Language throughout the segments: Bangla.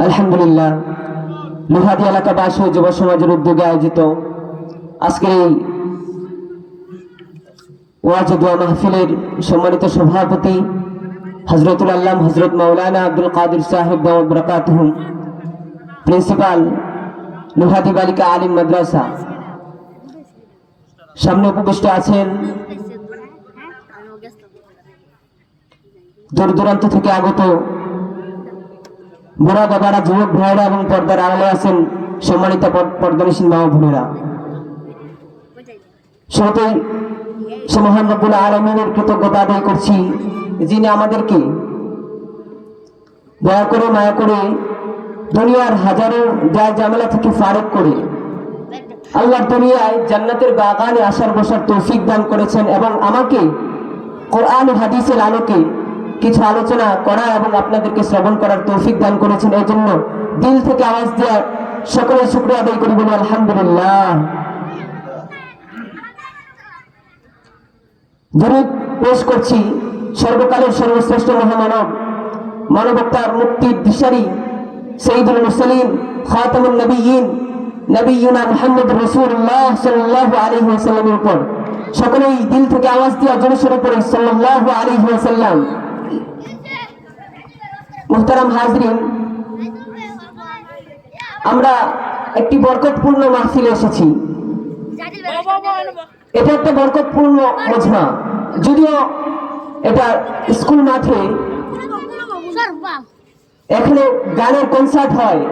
আলহামদুলিল্লাহ, লোহাদি এলাকাবাসী ও যুব সমাজের উদ্যোগে আয়োজিত আজকের এই ওয়াজ দোয়া মাহফিলের সম্মানিত সভাপতি হযরতুল আল্লাম হযরত মাওলানা আব্দুল কাদির সাহেব দাওয়াত বরকাতুহুম, প্রিন্সিপাল লোহাদি বালিকা আলিম মাদ্রাসা, সামনে উপবিষ্ট আছেন দূর দূরান্ত থেকে আগত বুড়া বাবারা, যুবক ভাইরা এবং পর্দার আড়ালে আছেন সম্মানিত পর্দানিসীন মা ও বোনেরা। শুরুতেই সে মহান রব্বুল আলামিনের কৃতজ্ঞতা আদায় করছি, যিনি আমাদেরকে দয়া করে মায়া করে দুনিয়ার হাজারো দায় ঝামেলা থেকে ফারেক করে আল্লাহর দুনিয়ায় জান্নাতের বাগানে আসার বসার তৌফিক দান করেছেন এবং আমাকে কোরআন ও হাদিসের আলোকে কিছু আলোচনা করা এবং আপনাদেরকে শ্রবণ করার তৌফিক দান করেছেন। এই জন্য দিল থেকে আওয়াজ দেওয়া সকলের শুকরিয়া আদায় করি, বলি আলহামদুলিল্লাহ। দরুদ পেশ করছি সর্বকালের সর্বশ্রেষ্ঠ মহামানব, মানবতার মুক্তির দিশারি সাইয়্যিদুল মুরসালিন খাতামুন নবিয়্যিন নবিয়ুনা মুহাম্মদুর রাসূলুল্লাহ সাল্লাল্লাহু আলাইহি ওয়াসাল্লামের উপর সকলেই দিল থেকে আওয়াজ দিয়ে জোরে সোরে পড়ে সাল্লাল্লাহু আলাইহি ওয়াসাল্লাম। মুহতারাম হাজরিন, আমরা একটি বরকতপূর্ণ মাহফিলে এসেছি। এটা একটা বরকতপূর্ণ মজমা, যদিও এটা স্কুল মাঠে এখানে গানের কনসার্ট হয়,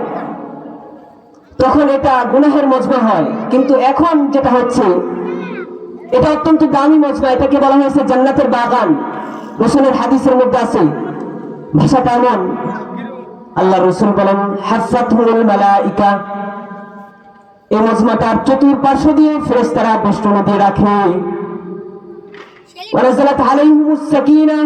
তখন এটা গুনাহের মজমা হয়, কিন্তু এখন যেটা হচ্ছে এটা অত্যন্ত দামি মজমা। এটাকে বলা হয়েছে জান্নাতের বাগান। রাসূলের হাদিসের মধ্যে আছে, ভাষাটা এমন, আল্লাহ রাসূল বলেন হাফাতহুল মালাইকা, এই মজমাটার চতুর্পার্শ্ব দিয়ে ফেরেশতারা বেষ্টনী দিয়ে রাখে। ওয়ানাজালাত আলাইহিমুস সাকিনা,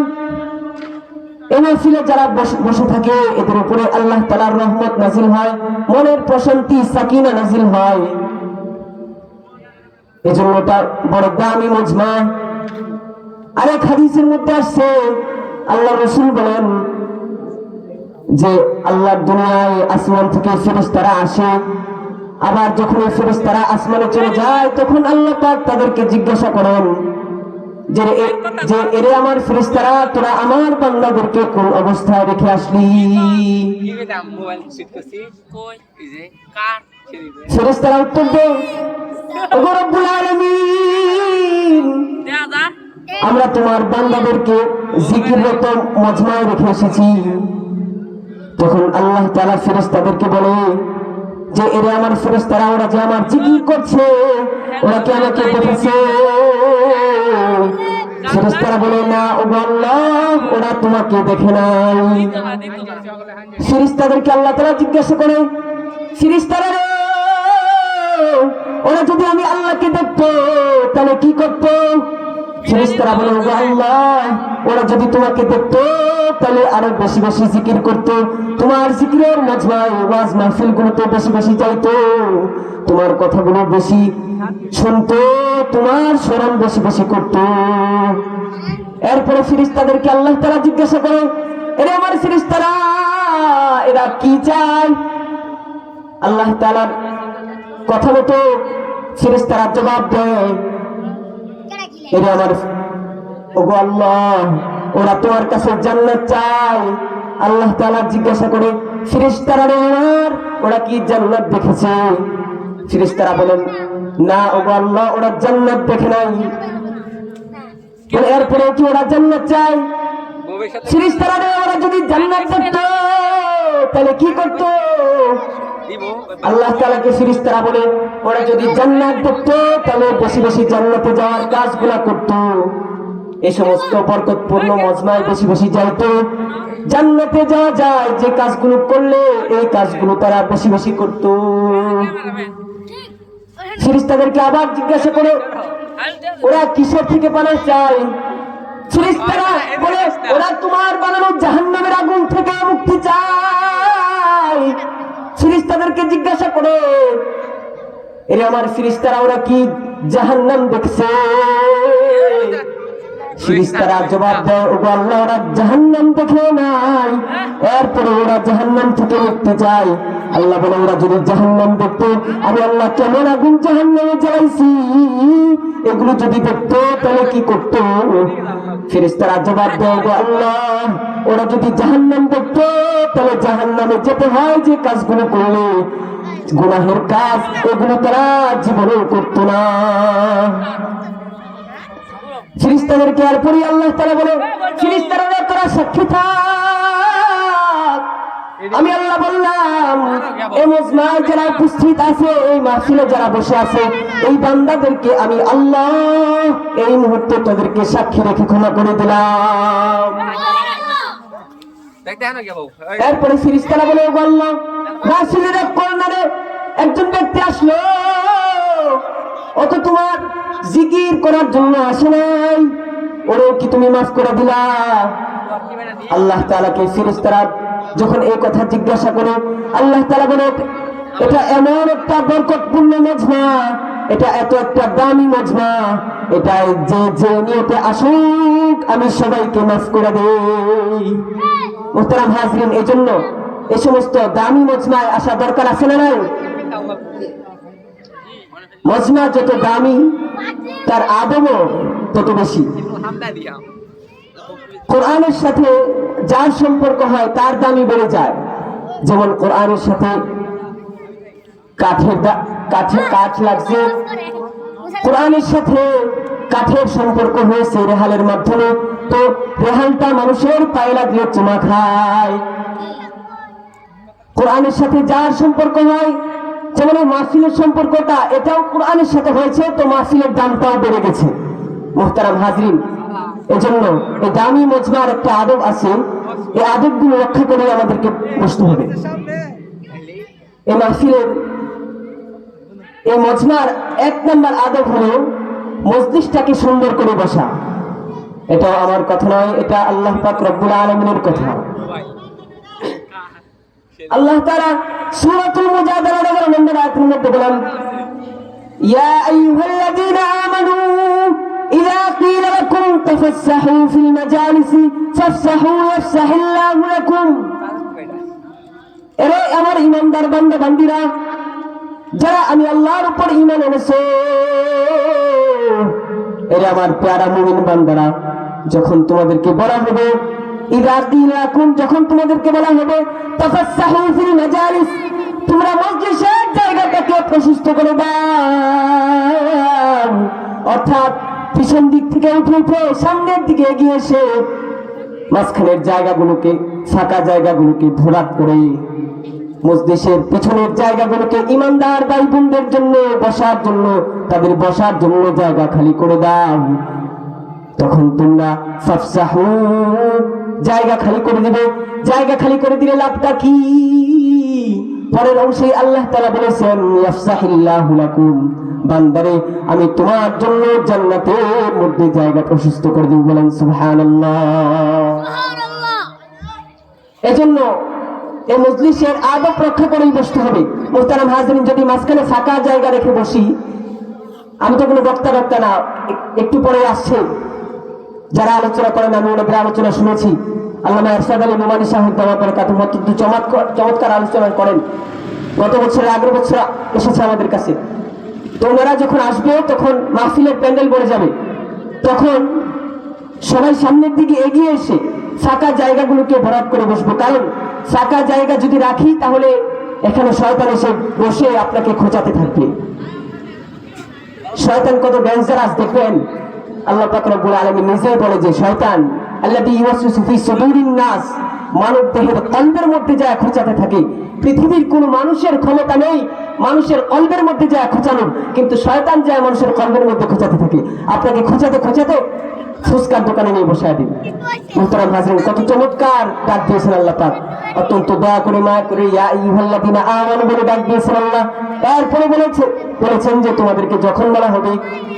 এই মাহফিলে যারা বসে থাকে এদের উপরে আল্লাহ তাআলার রহমত নাজিল হয়, মনের প্রশান্তি সাকিনা নাজিল হয়। এজন্য এটা বড় দামি মজমা। আরেক হাদিসের মধ্যে আসছে, আল্লাহ রাসূল বলেন যে আল্লাহর দুনিয়ায় আসমান থেকে ফেরেশতারা আসে, আবার যখন এই ফেরেশতারা আসমানে চলে যায় তখন আল্লাহ পাক তাদেরকে জিজ্ঞাসা করেন যে এরে আমার ফেরেশতারা, তোরা আমার বান্দাদেরকে কোন অবস্থায় রেখে আসলি? ফেরেশতারা উত্তর দেয়, ওগো রব্বুল আলামিন, আমরা তোমার বান্দাদেরকে জিকিররত মজমায় রেখে এসেছি। তখন আল্লাহ তাআলা ফেরেশতাদেরকে বলে যে এরে আমার ফেরেশতারা, ওরা যে আমার জিকির করছে, ওরা কি আমাকে দেখেছে? ফেরেশতারা বলে, না ওগো আল্লাহ, ওরা তোমাকে দেখে নাই। ফেরেশতাদেরকে আল্লাহ তাআলা জিজ্ঞাসা করে, ফেরেশতারা রে, ওরা যদি আমি আল্লাহকে দেখতো তাহলে কি করতো? ফেরেশতারা বলে, ওগো আল্লাহ, ওরা যদি তোমাকে দেখতো তাহলে আরো বেশি বেশি জিকির করতো, তোমার জিকিরের মজমায় ওয়াজ মাহফিলগুলোতে বেশি বেশি যাইতো, তোমার কথাগুলো বেশি শুনতো, তোমার স্মরণ বেশি বেশি করতো। এরপরে ফেরেশতাদেরকে আল্লাহ তাআলা জিজ্ঞাসা করে, এরে আমার ফেরেশতারা, এরা কি চায়? আল্লাহ তাআলার কথা মতো ফেরেশতারা জবাব দেয়, এরে আমার ওগো আল্লাহ, ওরা তোমার কাছে জান্নাত চায়। আল্লাহ তাআলা জিজ্ঞাসা করে, ফেরেশতারা রে আমার, ওরা কি জান্নাত দেখেছে? ফেরেশতারা বলেন, না ওগো আল্লাহ, ওরা জান্নাত দেখে নাই। এরপরে কি ওরা জান্নাত চায়? ফেরেশতারা রে, ওরা যদি জান্নাত দেখতো তাহলে কি করতো? আল্লাহ তাআলাকে ফেরেশতারা বলে, ওরা যদি জান্নাত দেখতো তাহলে বেশি বেশি জান্নাতে যাওয়ার কাজগুলা করতো, এই সমস্ত বরকতপূর্ণ মজমায় বেশি বেশি যাইতো। জান্নাতে যাওয়া যায় যে কাজগুলো করলে, এই কাজগুলো তারা বেশি বেশি করতো। ফেরেশতাদেরকে আবার জিজ্ঞাসা করে, ওরা কিসের থেকে পানা চায়? ফেরেশতারা বলে, ওরা তোমার বানানো জাহান্নামের আগুন থেকে মুক্তি চায়। ফেরেশতাদেরকে জিজ্ঞাসা করে, এরে আমার ফেরেশতারা, ওরা কি জাহান্নাম দেখছে? ফেরেশতারা জবাব দেয়, ওগো আল্লাহ, ওরা জাহান্নাম দেখে নাই, এরপরে ওরা জাহান্নাম থেকে মুক্তি চায়। আল্লাহ বলে, ওরা যদি জাহান্নাম দেখতো, আমি আল্লাহ কেমন আগুন জাহান্নামে জ্বালাইছি, এগুলো যদি দেখতো তাহলে কি করতো? ফেরেশতারা জবাব দেয়, ওগো আল্লাহ, ওরা যদি জাহান্নাম দেখতো তাহলে জাহান্নামে যেতে হয় যে কাজগুলো করলে, গুনাহের কাজ, এগুলো তারা জীবনেও করতো না। ফেরেশতাদেরকে আর পরে আল্লাহ তাআলা বলে, ফেরেশতারা তোরা সাক্ষী থাক। আমি আল্লাহ বললাম, এই মজমায় যারা উপস্থিত আছে, এই মাহফিলে যারা বসে আছে, এই বান্দাদেরকে আমি আল্লাহ এই মুহূর্তে তাদেরকে সাক্ষী রেখে ক্ষমা করে দিলাম। এরপরে ফেরেশতারা বলে, ওগো আল্লাহ, মাহফিলের এক কর্নারে একজন ব্যক্তি আসলো, ও তো তোমার জিকির করার জন্য আসে নাই, ওরে কি তুমি মাফ করে দিলা? আল্লাহ তাআলাকে ফেরেশতারা যখন এই কথা জিজ্ঞাসা করে, আল্লাহ তাআলা বলে, এটা এমন একটা বরকতপূর্ণ মজমা, এটা এত একটা দামি মজমা, এটা যে যে নিয়তে আসুক আমি সবাইকে মাফ করে দেই। মুহতারাম হাজরিন, এই জন্য এই সমস্ত দামি মজমায় আসা দরকার আছে না নাই? মজমা যত দামি তার আদবও তত বেশি। কোরআনের সাথে যার সম্পর্ক হয় তার দামি বেড়ে যায়। যেমন কোরআনের সাথে কাঠ লাগছে, কোরআনের সাথে কাঠের সম্পর্ক হয়েছে রেহালের মাধ্যমে, তো রেহালটা মানুষের পায়ে লাগলে চুমা খায়। কোরআনের সাথে যার সম্পর্ক হয়, যেমন মাহফিলের সম্পর্কটা এটাও কোরআনের সাথে হয়েছে, তো মাহফিলের দামটাও বেড়ে গেছে। মুহতারাম হাজরিন, এজন্য এই দামি মজমার একটা আদব আছে, এই আদবগুলো রক্ষা করে আমাদেরকে বসতে হবে। এই মাহফিলের, এই মজমার এক নম্বর আদব হলো মজলিসটাকে সুন্দর করে বসা। এটা আমার কথা নয়, এটা আল্লাহ পাক রব্বুল আলামিনের কথা। আল্লাহ তাআলা সূরাতুল মুজাদালার 11 নম্বর আয়াতের মধ্যে বলেন, ইয়া আইয়ুহাল্লাযীনা আমানু ইযা ক্বিলা লাকুম তাফাসসাহু ফিল মাজালিসি ফাফসাহু ইয়াফসাহিল্লাহু লাকুম। এরে আমার ঈমানদার বান্দা বান্দীরা, যারা আমি আল্লাহর উপর ঈমান এনেছো, এরে আমার প্যারা মুমিন বান্দারা, যখন তোমাদেরকে বলা হবে, ইযা ক্বিলা লাকুম, যখন তোমাদেরকে বলা হবে তাফাসসাহু ফিল মাজালিস, তোমরা মজলিসের জায়গাটাকে প্রশস্ত করে দাও, অর্থাৎ পিছন দিক থেকে উঠে উঠে সামনের দিকে এগিয়ে এসে মাঝখানের জায়গাগুলোকে, ফাঁকা জায়গাগুলোকে ভরাট করে মজলিসের পিছনের জায়গাগুলোকে ঈমানদার ভাই বোনদের জন্য বসার জন্য, তাদের বসার জন্য জায়গা খালি করে দাও। তখন তোমরা ফাফসাহু, জায়গা খালি করে দিবে। জায়গা খালি করে দিলে লাভটা কি? পরের অংশে আল্লাহ তাআলা বলেছেন, ইয়াফসাহিল্লাহু লাকুম, বান্দারে আমি তোমার জন্য জান্নাতের মধ্যে জায়গা প্রশস্ত করে দেব। বলেন সুবহানাল্লাহ। এজন্য এই মজলিসের আদব রক্ষা করেই বসতে হবে। মুহতারাম হাজিরিন, যদি মাঝখানে ফাঁকা জায়গা রেখে বসি, আমি তো কোনো বক্তা না, একটু পরে আসছে যারা আলোচনা করেন, আমি ওনাদের আলোচনা শুনেছি। আল্লামা ইরশাদ আলী নোমানী সাহেব দাওয়াত বারাকাতুহু অত্যন্ত চমৎকার আলোচনা করেন। গত বছরের আগের বছর এসেছে আমাদের কাছে। তো ওনারা যখন আসবে তখন মাহফিলের প্যান্ডেল ভরে যাবে, তখন সবাই সামনের দিকে এগিয়ে এসে ফাঁকা জায়গাগুলোকে ভরাট করে বসবো। কারণ ফাঁকা জায়গা যদি রাখি তাহলে এখানে শয়তান এসে বসে আপনাকে খোঁচাতে থাকবে। শয়তান কত ডেঞ্জারাস দেখবেন। আল্লাহ পাক রব্বুল আলামিন নিজেই বলে যে শয়তান আল্লাযী ইউওয়াসওয়িসু ফি সুদুরিন নাস, মানব দেহের কলবের মধ্যে যায় খোঁচাতে থাকে। পৃথিবীর কোন মানুষের ক্ষমতা নেই মানুষের কলবের মধ্যে যায় খোঁচানোর, কিন্তু শয়তান যায় মানুষের কলবের মধ্যে খোঁচাতে থাকে। আপনাকে খোঁচাতে খোঁচাতে ফুসকার দোকানে নিয়ে বসায় দিবে। মুহতারাম হাজিরিন, কত চমৎকার ডাক দিয়েছেন আল্লাহ পাক, অত্যন্ত দয়া করে মায়া করে ইয়া আইয়ুহাল্লাযীনা আমানু বলে ডাক দিয়েছেন আল্লাহ। এরপরে বলেছেন যে তোমাদেরকে যখন বলা হবে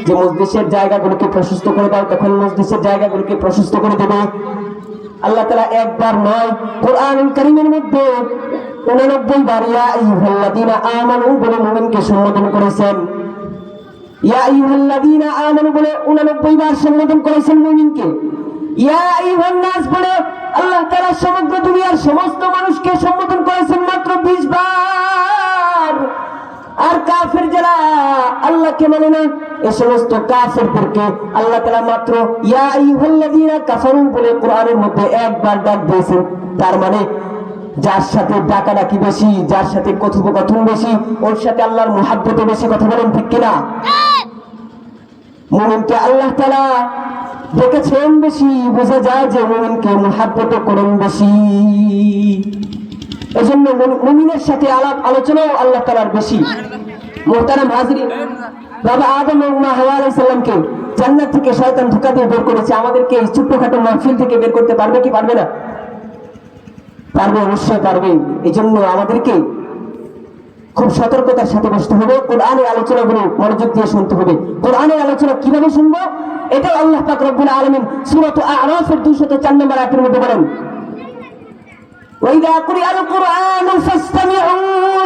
যে মজলিসের জায়গাগুলোকে প্রশস্ত করে দাও, তখন মজলিসের জায়গাগুলোকে প্রশস্ত করে দেবে। আল্লাহ তাআলা একবার নয়, কোরআনুল কারীমের মধ্যে 89 বার ইয়া আইয়ুহাল্লাযীনা আমানু বলে মুমিনকে সম্বোধন করেছেন। ইয়া আইয়ুহাল্লাযীনা আমানু বলে 89 বার সম্বোধন করেছেন মুমিনকে। ইয়া আইয়ুহান নাস বলে আল্লাহ তাআলা সমগ্র দুনিয়ার সমস্ত মানুষকে সম্বোধন করেছেন মাত্র 20 বার। আর কাফের যারা আল্লাহকে মানে না, এই সমস্ত কাফেরদেরকে আল্লাহ তাআলা মাত্র ইয়া আইয়ুহাল্লাযীনা কাফারু বলে কোরআনের মধ্যে একবার ডাক দিয়েছেন। তার মানে যার সাথে ডাকাডাকি বেশি, যার সাথে কথোপকথন বেশি, ওর সাথে আল্লাহর মুহাব্বতে বেশি। কথা বলেন ঠিক কিনা? মুমিনকে আল্লাহ তাআলা দেখেছেন বেশি, বোঝা যায় যে মুমিনকে মুহাব্বত করেন বেশি। এজন্য মুমিনের সাথে আলাপ আলোচনাও আল্লাহ তাআলার বেশি। মুহতারাম হাজরিন, বাবা আদম ও মা হাওয়া আলাইহিস সালামকে জান্নাত থেকে শয়তান ধোঁকা দিয়ে বের করেছে। আমাদেরকে এই ছোট্টখাটো মাহফিল থেকে বের করতে পারবে কি পারবে না? পারবে, অবশ্যই পারবে। এই জন্য আমাদেরকে খুব সতর্কতার সাথে বসতে হবে। কোরআনের আলোচনাগুলো মনোযোগ দিয়ে শুনতে হবে। কোরআনের আলোচনা কিভাবে শুনবো? এটাই আল্লাহ পাক রব্বুল আলামিন সূরা আ'রাফের 204 নম্বর আয়াতের মধ্যে বলেন, ওয়াইদা কুরিআল কুরআনু ফাসতামিউ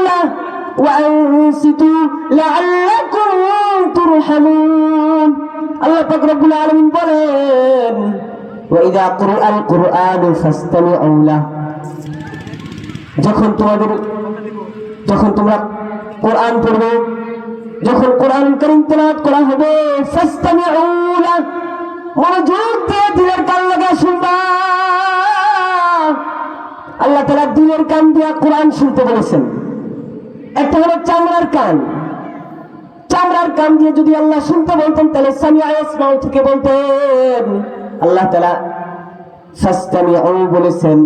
লাহু ওয়া আনসিতু লাআল্লাকুম তুরহামুন। আল্লাহ পাক রব্বুল আলামিন বলেন, ওয়াইদা কুরিআল কুরআনু ফাসতামিউ লাহু, যখন তোমরা কোরআন পড়বে, যখন কোরআন কারীম তেলাওয়াত করা হবে, ফাসতামিউ লাহু, মনোযোগ দিয়ে দিলের কান লাগিয়ে শুনবা। আল্লাহ তাআলা দিলের কান দিয়ে কোরআন শুনতে বলেছেন। একটা হলো চামড়ার কান। চামড়ার কান দিয়ে যদি আল্লাহ শুনতে বলতেন তাহলে সামিআ ইয়াসমাউ থেকে বলতেন। আল্লাহ তাআলা ফাসতামিউ বলেছেন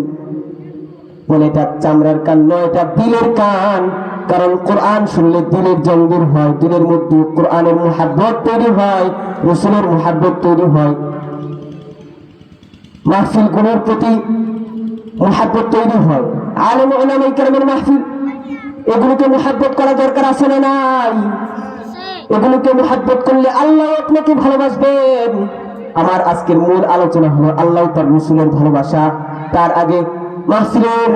বলে এটা চামড়ার কান নয়, এটা দিলের কান। কারণ কোরআন শুনলে দিলের জং দূর হয়, দিলের মধ্যে কোরআনের মুহাব্বত তৈরি হয়, রাসূলের মুহাব্বত তৈরি হয়, মাহফিলগুলোর প্রতি মুহাব্বত তৈরি হয়। আলেম উলামায়ে কেরামের মাহফিল, এগুলোকে মুহাব্বত করা দরকার আছে না নাই? এগুলোকে মুহাব্বত করলে আল্লাহ আপনাকে ভালোবাসবেন। আমার আজকের মূল আলোচনা হলো আল্লাহ তার রাসূলের ভালোবাসা। তার আগে মাহফিলের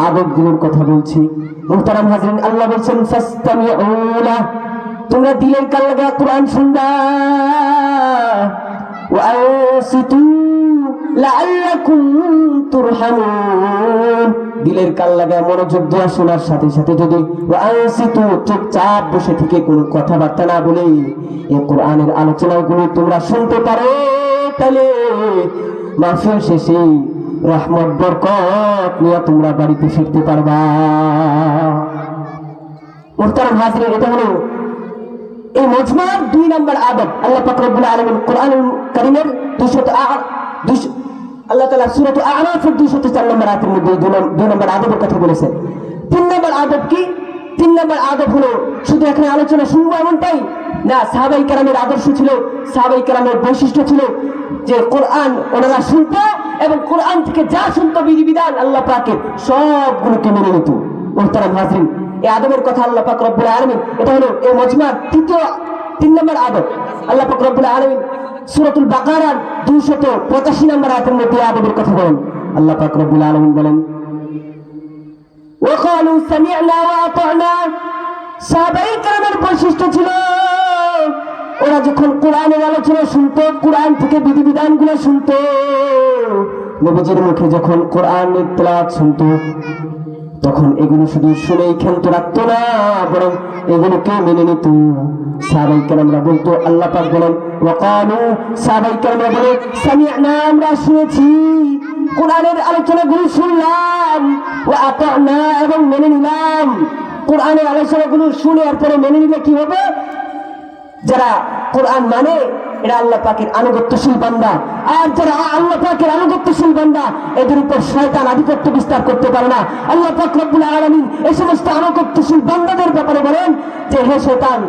আদবগুলোর কথা বলছি। মুহতারাম হাজরিন, আল্লাহ বলছেন ফাসতামিউ লাহু, তোমরা দিলের কান লাগায়া কোরআন শুনবা। ওয়া আনসিতু লাআল্লাকুম তুরহামুন, দিলের কান লাগায়া মনোযোগ দিয়ে শোনার সাথে সাথে যদি ওয়া আনসিতু চুপচাপ বসে থেকে কোনো কথাবার্তা না বলে এই কোরআনের আলোচনাগুলো তোমরা শুনতে পারো, তাহলে মাহফিল শেষে রহমত বরকত নিয়ে তোমরা বাড়িতে ফিরতে পারবা। মুহতারাম হাজরিন, এটা হলো এই মজমার 2 নম্বর আদব। আল্লাহ পাক রব্বুল আলামিন কোরআনুল কারীমের 200 আল্লাহ তাআলা সূরা আ'রাফের 204 নম্বর আয়াতের মধ্যে 2 নম্বর আদবের কথা বলেছেন। 3 নম্বর আদব কি? 3 নম্বর আদব হলো শুধু এখানে আলোচনা শুনবো এমনটাই না, সাহাবায়ে কেরামের আদর্শ ছিল, সাহাবায়ে কেরামের বৈশিষ্ট্য ছিল যে কোরআন ওনারা শুনতো এবং কোরআন থেকে যা শুনতো বিধিবিধান আল্লাহ পাকের সবগুলোকে মেনে নিত। মুহতারাম হাজরিন, এই আদবের কথা আল্লাহ পাক রব্বুল আলামিন, এটা হলো এই মজমার 3 নম্বর আদব। আল্লাহ পাক রব্বুল আলামিন সূরাতুল বাকারার 285 নম্বর আয়াতের মধ্যে আদবের কথা বলেন। আল্লাহ পাক রব্বুল আলামিন বলেন, ওয়া ক্বালু সামি'না ওয়া আতা'না। সাহাবায়ে কেরামের বৈশিষ্ট্য ছিল ওরা যখন কোরআনের আলোচনা শুনতো, কোরআন থেকে বিধিবিধানগুলো শুনতো, নবীজির মুখে যখন কোরআনের তেলাওয়াত শুনতো, তখন এগুলো শুধু শুনেই ক্ষান্ত রাখতো না, বরং এগুলোকে মেনে নিত। সাহাবায়ে কেরামরা বলতো, আল্লাহ পাক বলেন ওয়া ক্বালু, সাহাবায়ে কেরামরা বলে সামি'না, আমরা শুনেছি, কোরআনের আলোচনাগুলো শুনলাম, ওয়া আতা'না, এবং মেনে নিলাম। কোরআনের আলোচনাগুলো শুনে এরপরে মেনে নিলে কি হবে? যারা কোরআন মানে এরা আল্লাহ পাকের আনুগত্যশীল বান্দা। আর যারা আল্লাহ পাকের আনুগত্যশীল বান্দা, এদের উপর শয়তান আধিপত্য বিস্তার করতে পারে না। আল্লাহ পাক রব্বুল আলামিন এই সমস্ত আনুগত্যশীল বান্দাদের ব্যাপারে বলেন যে হে শয়তান,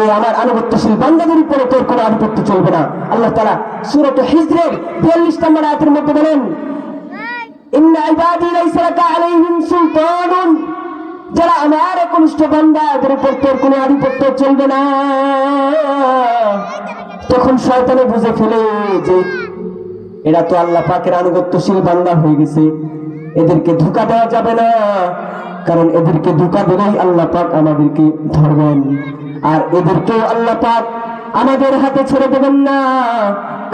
এই আমার আনুগত্যশীল বান্দাদের উপরে তোর কোনো আধিপত্য চলবে না। আল্লাহ তাআলা সূরা হিজরের 42 নম্বর আয়াতের মধ্যে বলেন, ইন্না ইবাদি লাইসা লাকা আলাইহিম সুলতানুন, যারা আমার একনিষ্ঠ বান্দা এদের উপর তোর কোনো আধিপত্য চলবে না। তখন শয়তানে বুঝে ফেলে যে এরা তো আল্লাহ পাকের আনুগত্যশীল বান্দা হয়ে গেছে, এদেরকে ধোঁকা দেওয়া যাবে না, কারণ এদেরকে ধোঁকা দিলেই আল্লাহ পাক আমাদেরকে ধরবেন, আর এদেরকেও আল্লাহ পাক আমাদের হাতে ছেড়ে দেবেন না,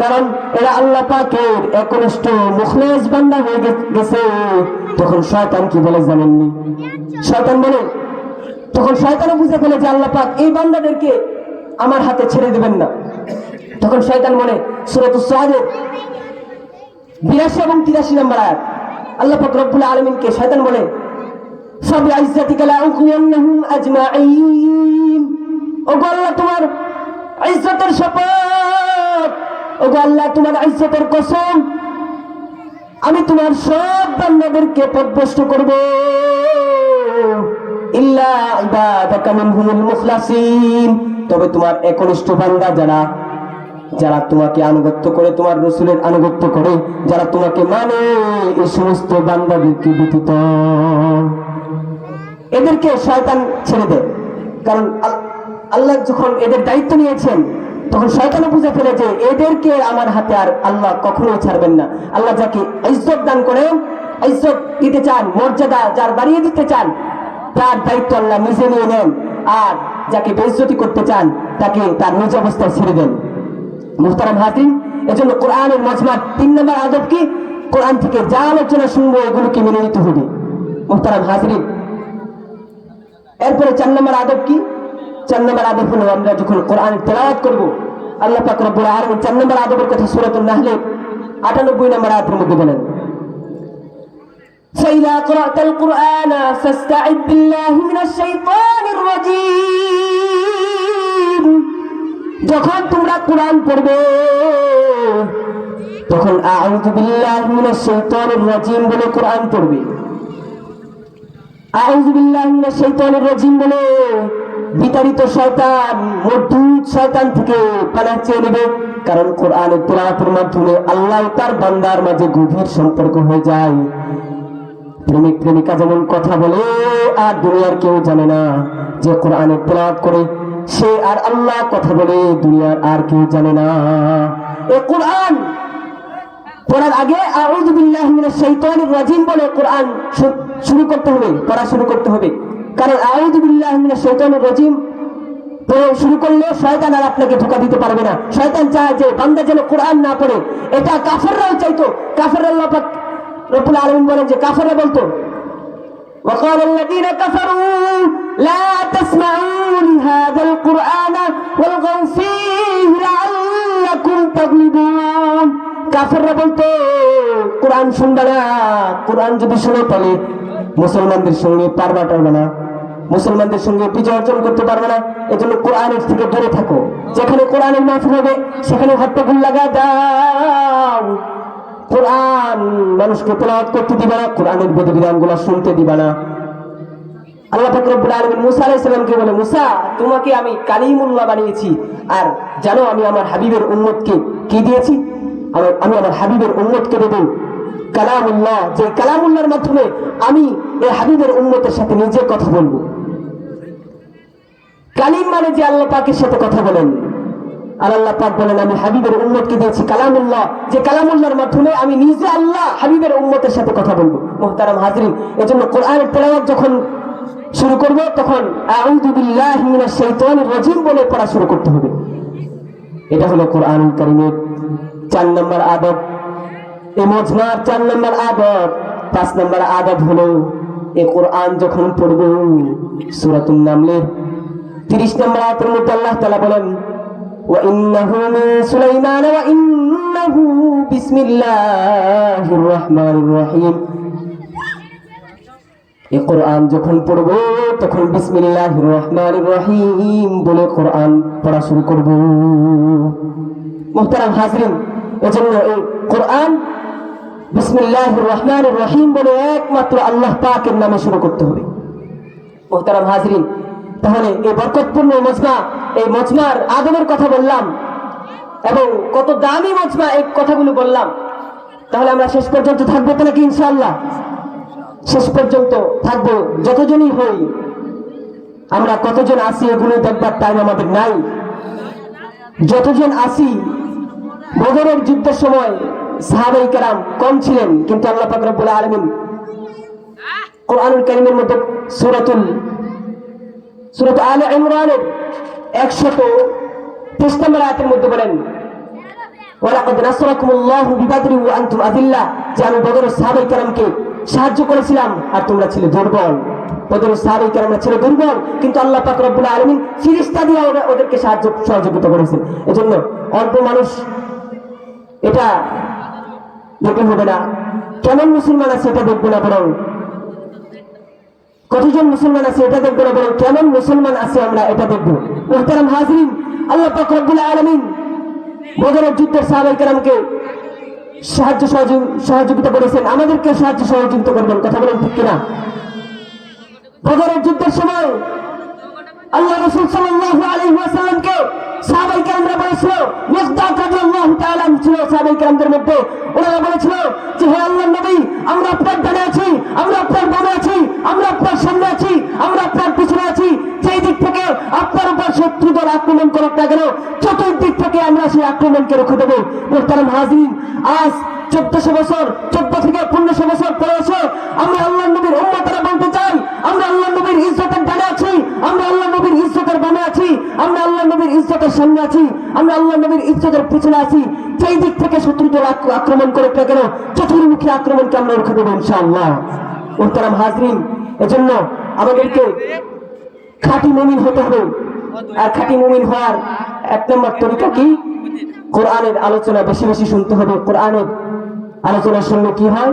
কারণ এরা আল্লাহ পাকের একনিষ্ঠ মুখলেস বান্দা হয়ে গেছে। তখন শয়তান কি বলে জানেননি? শয়তান বলে, তখন শয়তানও বুঝে ফেলে যে আল্লাহ পাক এই বান্দাদেরকে আমার হাতে ছেড়ে দেবেন না। তখন শয়তান বলে, সূরাতুস সাদের 82 এবং 83 নম্বর আয়াত, আল্লাহ পাক রব্বুল আলামিনকে শয়তান বলে, ফাবিইজ্জাতিকা লাউগিয়ান্নাহুম আজমাঈন। ওগো আল্লাহ তোমার ইজ্জতের শপথ, ওগো আল্লাহ তোমার ইজ্জতের কসম, আমি তোমার সব বান্দাদেরকে পথভ্রষ্ট করব, ইল্লা ইবাদাকা মিনহুমুল মুখলাসিন। তবে তোমার একনিষ্ঠ বান্দা যারা তোমাকে আনুগত্য করে, তোমার রাসূলের আনুগত্য করে, যারা তোমাকে মানে, এই সমস্ত বান্দাদেরকে ব্যতীত এদেরকে শয়তান ছেড়ে দেয়। কারণ আল্লাহ যখন এদের দায়িত্ব নিয়েছেন, তখন শয়তানও বুঝে ফেলে যে এদেরকে আমার হাতে আর আল্লাহ কখনোই ছাড়বেন না। আল্লাহ যাকে ইজ্জত দান করেন, ইজ্জত দিতে চান, মর্যাদা যার বাড়িয়ে দিতে চান, তার দায়িত্ব আল্লাহ নিজে নিয়ে নেন, আর যাকে বেইজ্জতি করতে চান তাকে তার নিজ অবস্থায় ছেড়ে দেন। মুহতারাম হাজিরিন, এজন্য কোরআনের মজমার 3 নম্বর আদব কি? কোরআন থেকে যা আলোচনা শুনবো এগুলোকে মেনে নিতে হবে। মুহতারাম হাজিরিন, এরপরে 4 নম্বর আদব কি? 4 নম্বর আদব হলো আমরা যখন কোরআনের তেলাওয়াত করব, আল্লাহ পাক রব্বুল আলামিন 4 নম্বর আদবের কথা সূরাতুন নাহলের 98 নম্বর আয়াতের মধ্যে বলেন, فإذا قرأت القرآن فاستعذ بالله من الشيطان الرجيم। যখন তোমরা কোরআন পড়বে তখন আউযু বিল্লাহি মিনাশ শাইতানির রাজিম বলে কোরআন পড়বে। আউযু বিল্লাহি মিনাশ শাইতানির রাজিম বলে বিতাড়িত শয়তান, মরদুদ শয়তান থেকে পানাহ চেয়ে নেবে। কারণ কোরআনের তেলাওয়াতের মাধ্যমে আল্লাহ তার বান্দার মাঝে গভীর সম্পর্ক হয়ে যায়। প্রেমিক প্রেমিকা যেমন কথা বলে আর দুনিয়ার কেউ জানে না, যে কোরআনের তেলাওয়াত করে সে আর আল্লাহ কথা বলে, দুনিয়ার আর কেউ জানে না। এই কোরআন পড়ার আগে আউযু বিল্লাহি মিনাশ শাইতানির রাজিম বলে কোরআন শুরু করতে হবে, পড়া শুরু করতে হবে। কারণ আউযু বিল্লাহি মিনাশ শাইতানির রাজিম পড়ে শুরু করলে শয়তান আর আপনাকে ধোঁকা দিতে পারবে না। শয়তান চায় যে বান্দা যেন কোরআন না পড়ে। এটা কাফেররাও চাইতো। কাফেররা আল্লাহ পাক রব্বুল আলামিন বলেন যে কাফেররা বলতো, وقال الذين كفروا لا تسمعوا لهذا القرآن والغوا فيه لعلكم تغلبون। কাফেররা বলতো কোরআন শুনবে না, কোরআন যদি শুনে তাহলে মুসলমানদের সঙ্গে টারবে না, মুসলমানদের সঙ্গে বিজয় অর্জন করতে পারবে না। এজন্য কোরআনের থেকে দূরে থাকো। যেখানে কোরআনের মাহফিল হবে সেখানে হট্টগোল লাগা দাও। কোরআন মানুষকে তেলাওয়াত করতে দিবা না, কোরআনের বিধিবিধানগুলো শুনতে দিবা না। আল্লাহ পাক রব্বুল আলামিন মুসা আলাইহিস সালামকে বলে, মুসা তোমাকে আমি কালিমুল্লাহ বানিয়েছি, আর জানো আমি আমার হাবিবের উম্মতকে কি দিয়েছি? আমি আমার হাবিবের উম্মতকে দেব কালামুল্লাহ, যে কালামুল্লাহর মাধ্যমে আমি এই হাবিবের উম্মতের সাথে নিজে কথা বলবো। কালিম মানে যে আল্লাহ পাকের সাথে কথা বলেন। আর আল্লাহ পাক বলেন আমি হাবিবের উম্মতকে দিয়েছি কালামুল্লাহ, যে কালামুল্লাহর মাধ্যমে আমি নিজে আল্লাহ হাবিবের উম্মতের সাথে কথা বলবো। মুহতারাম হাজিরিন, এজন্য কোরআনের তেলাওয়াত যখন শুরু করব তখন আউযু বিল্লাহি মিনাশ শাইতানির রাজিম বলে পড়া শুরু করতে হবে। এটা হলো কোরআনুল কারীমের 4 নম্বর আদব। এই মজমার 4 নম্বর আদব। 5 নম্বর আদব হলো এই কোরআন যখন পড়ব, সূরাতুন নামলের 30 নম্বর আয়াতের মধ্যে আল্লাহ তাআলা বলেন, وإنه من سليمان وإنه بسم الله الرحمن الرحيم। এই কোরআন যখন পড়ব তখন বিসমিল্লাহির রহমানির রহিম বলে কোরআন পড়া শুরু করব। মুহতারাম হাজিরিন, এজন্য এই কোরআন বিসমিল্লাহির রহমানির রহিম বলে একমাত্র আল্লাহ পাকের নামে শুরু করতে হবে। মুহতারাম হাজিরিন, তাহলে এই বরকতপূর্ণ মজমা, এই মজমার আদবের কথা বললাম এবং কত দামি মজমা এই কথাগুলো বললাম। তাহলে আমরা শেষ পর্যন্ত থাকবো তো নাকি? ইনশাআল্লাহ শেষ পর্যন্ত থাকবো। যতজনই হই, আমরা কতজন আসি এগুলো দেখবার টাইম আমাদের নাই। যতজন আসি, বদরের যুদ্ধের সময় সাহাবায়ে কেরাম কম ছিলেন, কিন্তু আল্লাহ পাক রব্বুল আলামিন কোরআনুল কারীমের মধ্যে সূরাত আলে ইমরানের 23 নম্বর আয়াতের মধ্যে বলেন ওয়ালাকাদ নাসরাকুমুল্লাহু বিবাদরি ওয়া আনতুম আযিল্লা, যে আমি বদরের সাহাবায়ে কেরামকে সাহায্য করেছিলাম আর তোমরা ছিলে দুর্বল। বদরের সাহাবায়ে কেরামরা ছিল দুর্বল, কিন্তু আল্লাহ পাক রব্বুল আলামিন ফেরেশতা দিয়ে ওদেরকে সহযোগিতা করেছেন। এজন্য অল্প মানুষ এটা দেখলে হবে না, কেমন মুসলমান আছে এটা দেখবো না, বরং কতজন মুসলমান আছে এটা দেখবো না, বরং কেমন মুসলমান আছে আমরা এটা দেখবো। মুহতারাম হাজিরিন, আল্লাহ পাক রব্বুল আলামিন বদরের যুদ্ধের সাহাবায়ে কেরামকে সহযোগিতা করেছেন, আমাদেরকে সাহায্য সহযোগিতা করবেন। কথা বলেন ঠিক কিনা? বদরের যুদ্ধের সময় আল্লাহ রাসূল সাল্লাল্লাহু আলাইহি ওয়াসাল্লামকে সাহাবায়ে কেরামরা বলেছিল, মিকদাদ রাদিয়াল্লাহু তাআলা ছিল সাহাবায়ে কেরামদের মধ্যে, ওনারা বলেছিল যে হে আল্লাহর নবী, আমরা আপনার ডানে আছি, আমরা আপনার বামে আছি, আমরা আপনার সামনে আছি, আমরা আপনার পিছনে আছি, যেই দিক থেকে আপনার উপর শত্রু দল আক্রমণ করুক না কেন, চতুর্দিক থেকে আমরা সেই আক্রমণকে রুখে দেবো। মুহতারাম হাজিরিন, আজ 1400 বছর 14 থেকে 1500 বছর পরে এসে আমরা আল্লাহর নবীর উম্মতরা বলতে চাই, আমরা আল্লাহর নবীর ইজ্জতের ডানে আছি, আমরা আল্লাহর নবীর ইজ্জতের বামে আছি, আমরা আল্লাহর নবীর ইজ্জতের সামনে আছি, আমরা আল্লাহর নবীর ইজ্জতের পিছনে আছি। যেই দিক থেকে শত্রু দল আক্রমণ করুক না কেন, চতুর্মুখী আক্রমণকে আমরা রুখে দেবো ইনশাআল্লাহ। মুহতারাম হাজিরিন, এজন্য আমাদেরকে খাঁটি মুমিন হতে হবে। আর খাঁটি মুমিন হওয়ার 1 নম্বর তরিকা কি? কোরআনের আলোচনা বেশি বেশি শুনতে হবে। কোরআনের আলোচনা শুনলে কি হয়?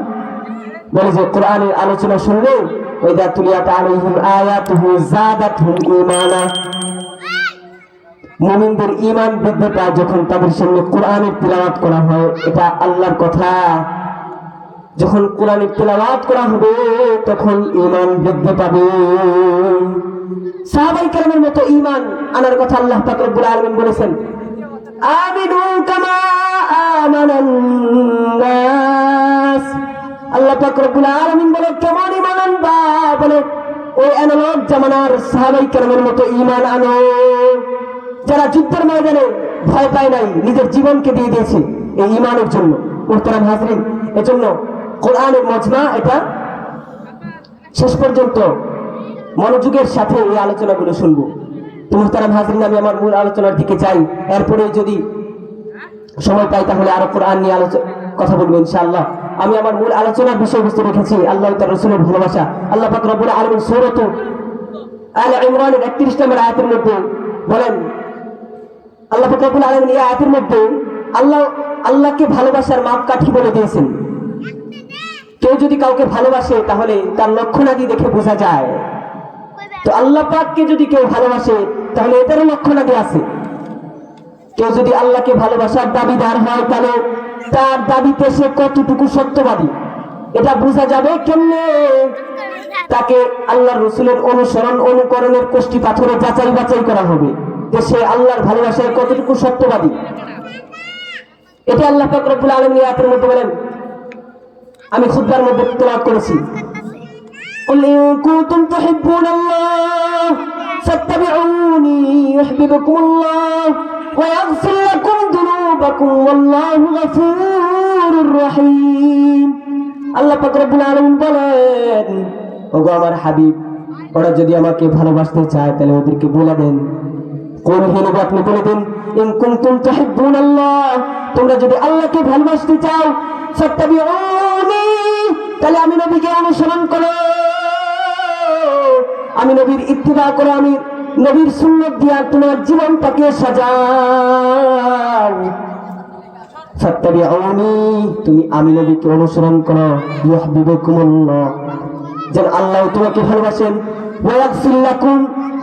বলে যে কোরআনের আলোচনা শুনলে ওয়াইদা তুলিয়াত আলাইহিম আয়াতুহু যাদাতহুম ঈমানা, মুমিনদের ঈমান বৃদ্ধি পায় যখন তাদের সামনে কোরআনের তিলাওয়াত করা হয়। এটা আল্লাহর কথা, যখন কোরআনের তিলাওয়াত করা হবে তখন ঈমান বৃদ্ধি পাবে। সাহাবায়ে কেরামের মতো ঈমান আনার কথা আল্লাহ পাক রব্বুল আলামিন বলেছেন, আমিনু কামা আমানান নাস। আল্লাহ পাক রব্বুল আলামিন বলে কেমন ঈমান আনবা? বলে ওই অ্যানালগ জামানার সাহাবায়ে কেরামের মতো ঈমান আনো, যারা যুদ্ধের ময়দানে ভয় পায় নাই, নিজের জীবনকে দিয়ে দিয়েছে এই ঈমানের জন্য। মুহতারাম হাজিরিন, এজন্য কোরআনের মজমা এটা শেষ পর্যন্ত মনোযোগের সাথে এই আলোচনাগুলো শুনবো। তো মুহতারাম হাজিরিন, আমি আমার মূল আলোচনার দিকে যাই, এরপরে যদি সময় পাই তাহলে আরো কোরআন নিয়ে কথা বলবো ইনশাআল্লাহ। আমি আমার মূল আলোচনার বিষয়বস্তু রেখেছি আল্লাহ তার রাসূলের ভালোবাসা। আল্লাহ পাক রব্বুল আলামিন সূরা আলে ইমরানের 31 নম্বর আয়াতের মধ্যে বলেন, আল্লাহ পাক রব্বুল আলামিন এই আয়াতের মধ্যে আল্লাহকে ভালোবাসার মাপকাঠি বলে দিয়েছেন। কেউ যদি কাউকে ভালোবাসে তাহলে তার লক্ষণাদি দেখে বোঝা যায়। তো আল্লাহ পাককে যদি কেউ ভালোবাসে তাহলে এটারও লক্ষণাদি আছে। কেউ যদি আল্লাহকে ভালোবাসার দাবিদার হয় তাহলে তার দাবিতে সে কতটুকু সত্যবাদী এটা বোঝা যাবে কেমনে? তাকে আল্লাহর রাসূলের অনুসরণ অনুকরণের কোষ্ঠী পাথরে যাচাই বাছাই করা হবে যে সে আল্লাহর ভালোবাসায় কতটুকু সত্যবাদী। এটা আল্লাহ পাক রব্বুল আলামিন আয়াতের মধ্যে বলেন, আমি খুতবার মধ্যে তেলাওয়াত করেছি, قل إن كنتم تحبون الله فاتبعوني يحببكم الله ويغفر لكم ذنوبكم والله غفور رحيم। আল্লাহ পাক রব্বুল আলামিন বলেন, ওগো আমার হাবিব, ওরা যদি আমাকে ভালোবাসতে চায় তাহলে ওদেরকে বলে দেন, কোন হিনবে আপনি বলে দেন, ইন কুনতুম তুহিব্বুনাল্লাহ, তোমরা যদি আল্লাহকে ভালোবাসতে চাও, ফাত্তাবিউনি, তাহলে আমি নবীকে অনুসরণ করো, আমি নবীর ইত্তিবা করো, আমি নবীর সুন্নাত দিয়ে তোমার জীবনটাকে সাজাও। ফাত্তাবিউনি, তুমি আমি নবীকে অনুসরণ করো, ইউহিব্বুকুমুল্লাহ, যেন আল্লাহ তোমাকে ভালোবাসেন, ওয়া ইয়াগফির লাকুম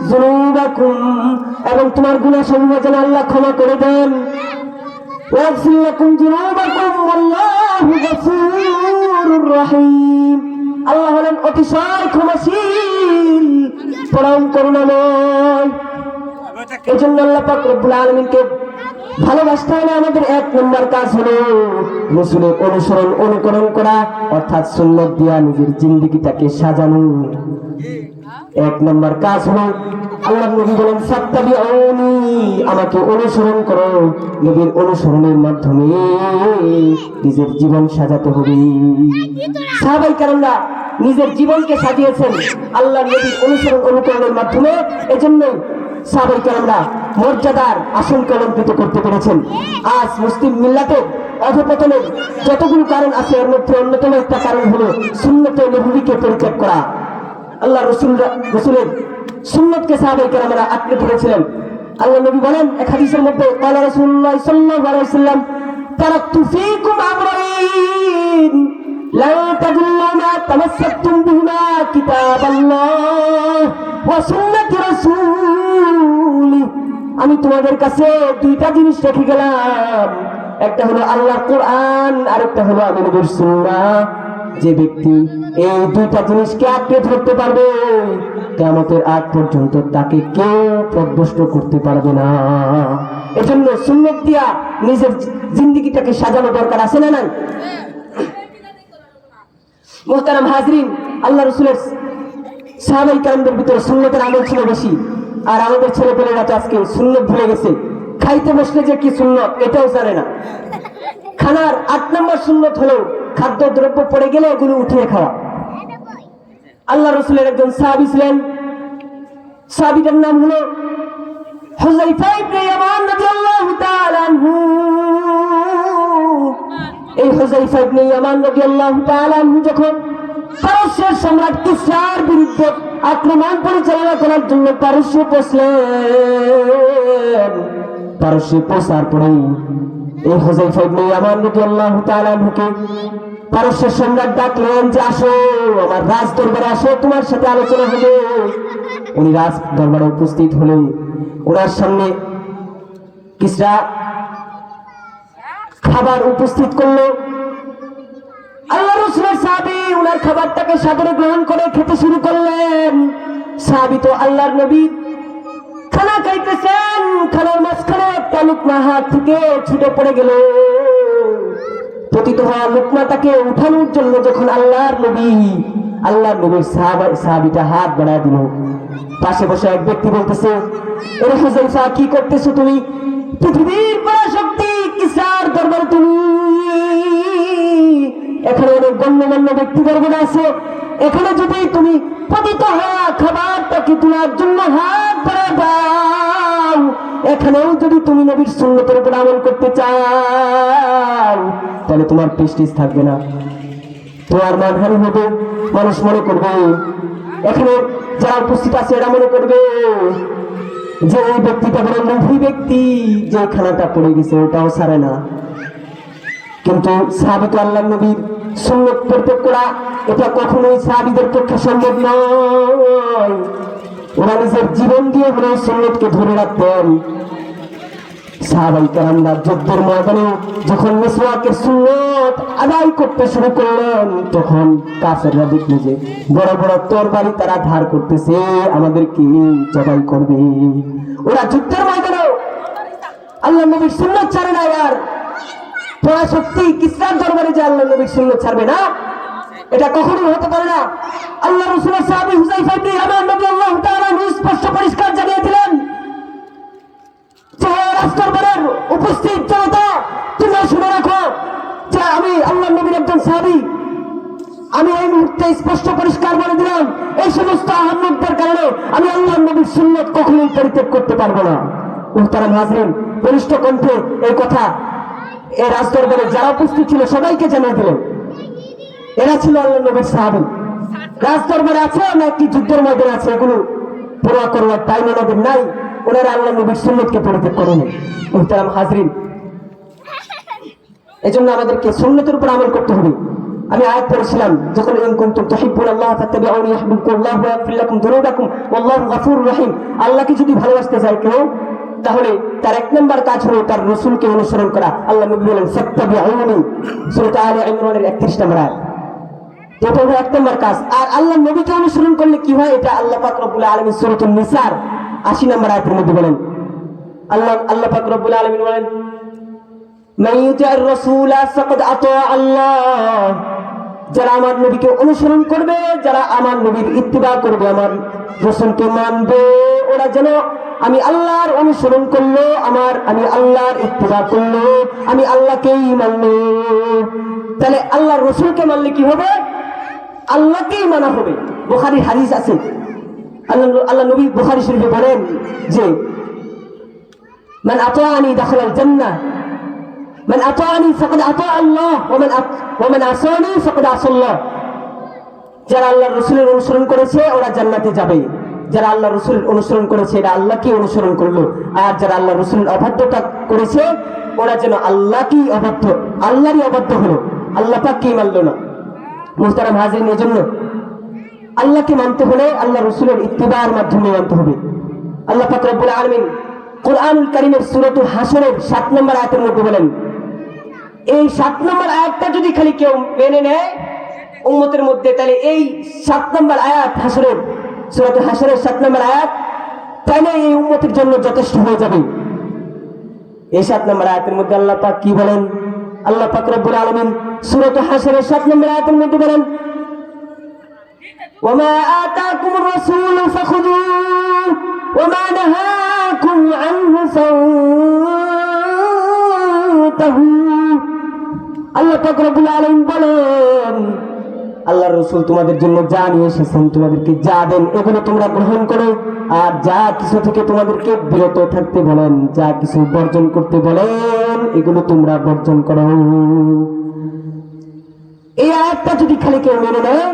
যুনুবাকুম, এবং তোমার গুনাহসমূহ যেন আল্লাহ ক্ষমা করে দেন। ওয়া ইয়াগফির লাকুম যুনুবাকুম ওয়াল্লাহু গফুরুর রহিম, আল্লাহ হলেন অতিশয় ক্ষমাশীল, পরম করুণাময়। এজন্য আল্লাহ পাক রব্বুল আলামিনকে ভালোবাসতে হলে আমাদের 1 নম্বর কাজ হলো রাসূলের অনুসরণ অনুকরণ করা, অর্থাৎ সুন্নাত দিয়া নিজের জিন্দেগিটাকে সাজানো। 1 নম্বর কাজ হলো আল্লাহ নবী বলেন, ফাত্তাবিউনি, আমাকে অনুসরণ করো। নবীর অনুসরণের মাধ্যমে নিজের জীবন সাজাতে হবে। সাহাবায়ে কেরামরা নিজের জীবনকে সাজিয়েছেন আল্লাহর নবীর অনুসরণ অনুকরণের মাধ্যমে। এজন্য সাহাবায়ে কেরামরা মর্যাদার আসনকে অলঙ্কৃত করতে পেরেছেন। আজ মুসলিম মিল্লাতের অধঃপতনের যতগুলো কারণ আছে এর মধ্যে অন্যতম একটা কারণ হলো সুন্নতে নববীকে পরিত্যাগ করা। আল্লাহ রসুলের সুন্নতকে সাহাবায়ে কেরামরা আঁকড়ে ধরেছিলেন। আল্লাহ নবী বলেন এক হাদিসের মধ্যে, ক্বালা রাসূলুল্লাহ সাল্লাল্লাহু আলাইহি ওয়াসাল্লাম, তারাকতু ফীকুম আমরাইন লা তাদুল্লু মা তামাসসাকতুম বিহিমা কিতাবাল্লাহ ওয়া সুন্নাতি রাসূলি। আমি তোমাদের কাছে দুইটা জিনিস রেখে গেলাম, একটা হলো আল্লাহর কোরআন আর একটা হলো আমি নবীর সুন্নাহ। যে ব্যক্তি এই দুইটা জিনিসকে আঁকড়ে ধরতে পারবে কিয়ামতের আগ পর্যন্ত তাকে কেউ পথভ্রষ্ট করতে পারবে না। এজন্য সুন্নাত দিয়া নিজের জিন্দেগিটাকে সাজানো দরকার, আছে না নাই? মুহতারাম হাজরিন, আল্লাহ রাসূলের সাহাবায়ে কেরামদের ভিতরে সুন্নতের আমল ছিল বেশি। আর আমাদের ছেলেপেলেরা তো আজকে সুন্নত ভুলে গেছে। খাইতে বসলে যে কি সুন্নত এটাও জানে না। খানার ৮ নম্বর সুন্নত হলো খাদ্য দ্রব্য পড়ে গেলে এগুলো উঠিয়ে খাওয়া। আল্লাহ রাসূলের একজন সাহাবী ছিলেন, সাহাবীটার নাম হলো হুযায়ফা ইবনে ইয়ামান রাদিয়াল্লাহু তাআলা আনহু। এই হুযায়ফা ইবনে ইয়ামান রাদিয়াল্লাহু তাআলা আনহু যখন পারস্যের সম্রাট কিসরার বিরুদ্ধে আক্রমণ পরিচালনা করার জন্য পারস্যে পৌঁছলেন, পারস্যে পৌঁছার পরে এই হুযায়ফা ইবনে ইয়ামান রাদিয়াল্লাহু তাআলা আনহুকে পারস্যের সম্রাট ডাকলেন যে আসো আমার রাজ দরবারে আসো, তোমার সাথে আলোচনা হবে। উনি রাজ দরবারে উপস্থিত হলেন। ওনার সামনে কিসরা খাবার উপস্থিত করলো। আল্লাহ রাসূলের সাহাবী ওনার খাবারটাকে সাদরে গ্রহণ করে খেতে শুরু করলেন। সাহাবী তো আল্লাহর নবী খানা খাইতেছেন, খানার মাঝখানে একটা লুকমা হাত থেকে ছুটে পড়ে গেল। পতিত হওয়া লুকমাটাকে উঠানোর জন্য যখন আল্লাহর নবীর সাহাবীটা হাত বাড়ায় দিল, পাশে বসে এক ব্যক্তি বলতেছে, এ হুযায়ফা কি করতেছো তুমি? পৃথিবীর পরাশক্তি কিসরার দরবারে তুমি, এখানে অনেক গণ্যমান্য ব্যক্তিবর্গ আছে, এখানে যদি তুমি পতিত হওয়া খাবারটাকে তোলার জন্য হাত বাড়ায় দাও, এখানেও যদি তুমি নবীর সুন্নতের উপর আমল করতে চাও তাহলে তোমার প্রেস্টিজ থাকবে না, তোমার মানহানি হবে। মানুষ মনে করবে, এখানে যারা উপস্থিত আছে এরা মনে করবে যে এই ব্যক্তিটা বড় লোভী ব্যক্তি, যে খানাটা পড়ে গেছে ওটাও ছাড়ে না। কিন্তু সাহাবী তো আল্লাহর নবীর সুন্নাত পরিত্যাগ করা এটা কখনোই সাহাবীদের পক্ষে সম্ভব নয়। ওরা নিজের জীবন দিয়ে হলেও সুন্নাতকে ধরে রাখতেন। সাহাবায়ে কেরামরা যুদ্ধের ময়দানে যখন মিসওয়াকের সুন্নাত আদায় করতে শুরু করলেন, তখন কাফেররা দেখলো যে বড় বড় তরবারি তারা ধার করতেছে, আমাদেরকে জবাই করবে। ওরা যুদ্ধের ময়দানে আল্লাহর নবীর সুন্নাত ছাড়ে না। আর পরাশক্তি কিসরার দরবারে যে আল্লাহর নবীর সুন্নাত ছাড়বে না, এটা কখনোই হতে পারে না। আল্লাহ রাসূলের সাহাবী হুযায়ফা ইবনে ইয়ামান রাদিয়াল্লাহু তাআলা আনহু স্পষ্ট পরিষ্কার জানিয়ে দিলেন যে রাজদরবারের উপস্থিত জনতা, তোমরা শুনে রাখো যে আমি আল্লাহর নবীর একজন সাহাবী, আমি এই মুহূর্তে স্পষ্ট পরিষ্কার বলে দিলাম এই সমস্ত আহম্মকদের কারণে আমি আল্লাহর নবীর সুন্নাত কখনোই পরিত্যাগ করতে পারবো না। মুহতারাম হাজরিন, বলিষ্ঠ কণ্ঠে এই কথা এই রাজদরবারে যারা উপস্থিত ছিল সবাইকে জানিয়ে দিলেন। এরা ছিল আল্লাহর নবীর সাহাবী। রাজদরবারে আছে নাকি যুদ্ধের ময়দানে আছে এগুলো পরোয়া করার টাইম ওনাদের নাই। ওনারা আল্লাহর নবীর সুন্নাতকে পরিত্যাগ করেনি। মুহতারাম হাজরিন, এজন্য আমাদেরকে সুন্নাতের উপর আমল করতে হবে। আমি আয়াত পড়েছিলাম যখন ইন কুনতুম তুহিব্বুনাল্লাহ ফাত্তাবিউনি ইউহিব্বুকুমুল্লাহু ওয়া ইয়াগফির লাকুম যুনুবাকুম ওয়াল্লাহু গফুরুর রহিম। আল্লাহকে যদি ভালোবাসতে চায় কেউ, তাহলে তার ১ নম্বর কাজ হলো তার রাসূলকে অনুসরণ করা। আল্লাহ নবী বলেন ফাত্তাবিউনি, সূরা আলে ইমরানের ৩১ নম্বর আয়াত। এটা হলো ১ নম্বর কাজ। আর আল্লাহ নবীকে অনুসরণ করলে কি হয় এটা আল্লাহ পাক রব্বুল আলামিন সূরাতুন নিসার ৮০ নম্বর আয়াতের মধ্যে বলেন। আল্লাহ পাক রব্বুল আলামিন বলেন, মান ইউতি'আর রাসূলা ফাকাদ আতা আল্লাহ, যারা আমার নবীকে অনুসরণ করবে, যারা আমার নবীর ইত্তিবা করবে, আমার রাসূলকে মানবে, ওরা যেন আমি আল্লাহর অনুসরণ করলো, আমি আল্লাহর ইত্তিবা করলো, আমি আল্লাহকেই মানলো। তাহলে আল্লাহর রাসূলকে মানলে কি হবে? আল্লাহকেই মানা হবে। বুখারীর হাদিস আছে, আল্লাহ নবী বুখারী শরীফে বলেন যে মান আতাআনি দাখালাল জান্নাহ, মান আতাআনি ফাকাদ আতা আল্লাহ ওয়া মান আসানি ফাকাদ আসাল্লাহ। যারা আল্লাহর রাসূলের অনুসরণ করেছে ওরা জান্নাতে যাবে, যারা আল্লাহ রাসূলের অনুসরণ করেছে এরা আল্লাহকে অনুসরণ করলো, আর যারা আল্লাহ রাসূলের অবাধ্যতা করেছে ওরা যেন আল্লাহকেই অবাধ্য, আল্লাহরই অবাধ্য হলো, আল্লাহ পাককেই মানলো না। মুহতারাম হাজিরিন, এজন্য আল্লাহকে মানতে হলে আল্লাহ রাসূলের ইত্তিবার মাধ্যমে মানতে হবে। আল্লাহ পাক রব্বুল আলামিন কুরআনুল কারীমের সূরাতুল হাশরের 7 নম্বর আয়াতের মধ্যে বলেন, এই 7 নম্বর আয়াতটা যদি খালি কেউ মেনে নেয় উম্মতের মধ্যে, তাহলে এই 7 নম্বর আয়াত হাশরের সূরাতুল হাশরের 7 নম্বর আয়াত তাহলে এই উম্মতের জন্য যথেষ্ট হয়ে যাবে। এই 7 নম্বর আয়াতের মধ্যে আল্লাহ পাক কি বলেন? আল্লাহ পাক রব্বুল আলামিন সূরাতুল হাশরের 7 নম্বর আয়াতের মধ্যে বলেন, ওয়ামা আতাকুমুর রাসূলু ফাখুযুহু ওয়ামা নাহাকুম আনহু ফান্তাহু। আল্লাহ পাক রব্বুল আলামিন বলেন, আল্লাহর রাসূল তোমাদের জন্য যা নিয়ে এসেছেন, তোমাদেরকে যা দেন এগুলো তোমরা গ্রহণ করো, আর যা কিছু থেকে তোমাদেরকে বিরত থাকতে বলেন, যা কিছু বর্জন করতে বলেন এগুলো তোমরা বর্জন করো। এই আয়াতটা যদি খালি কেউ মেনে নেয়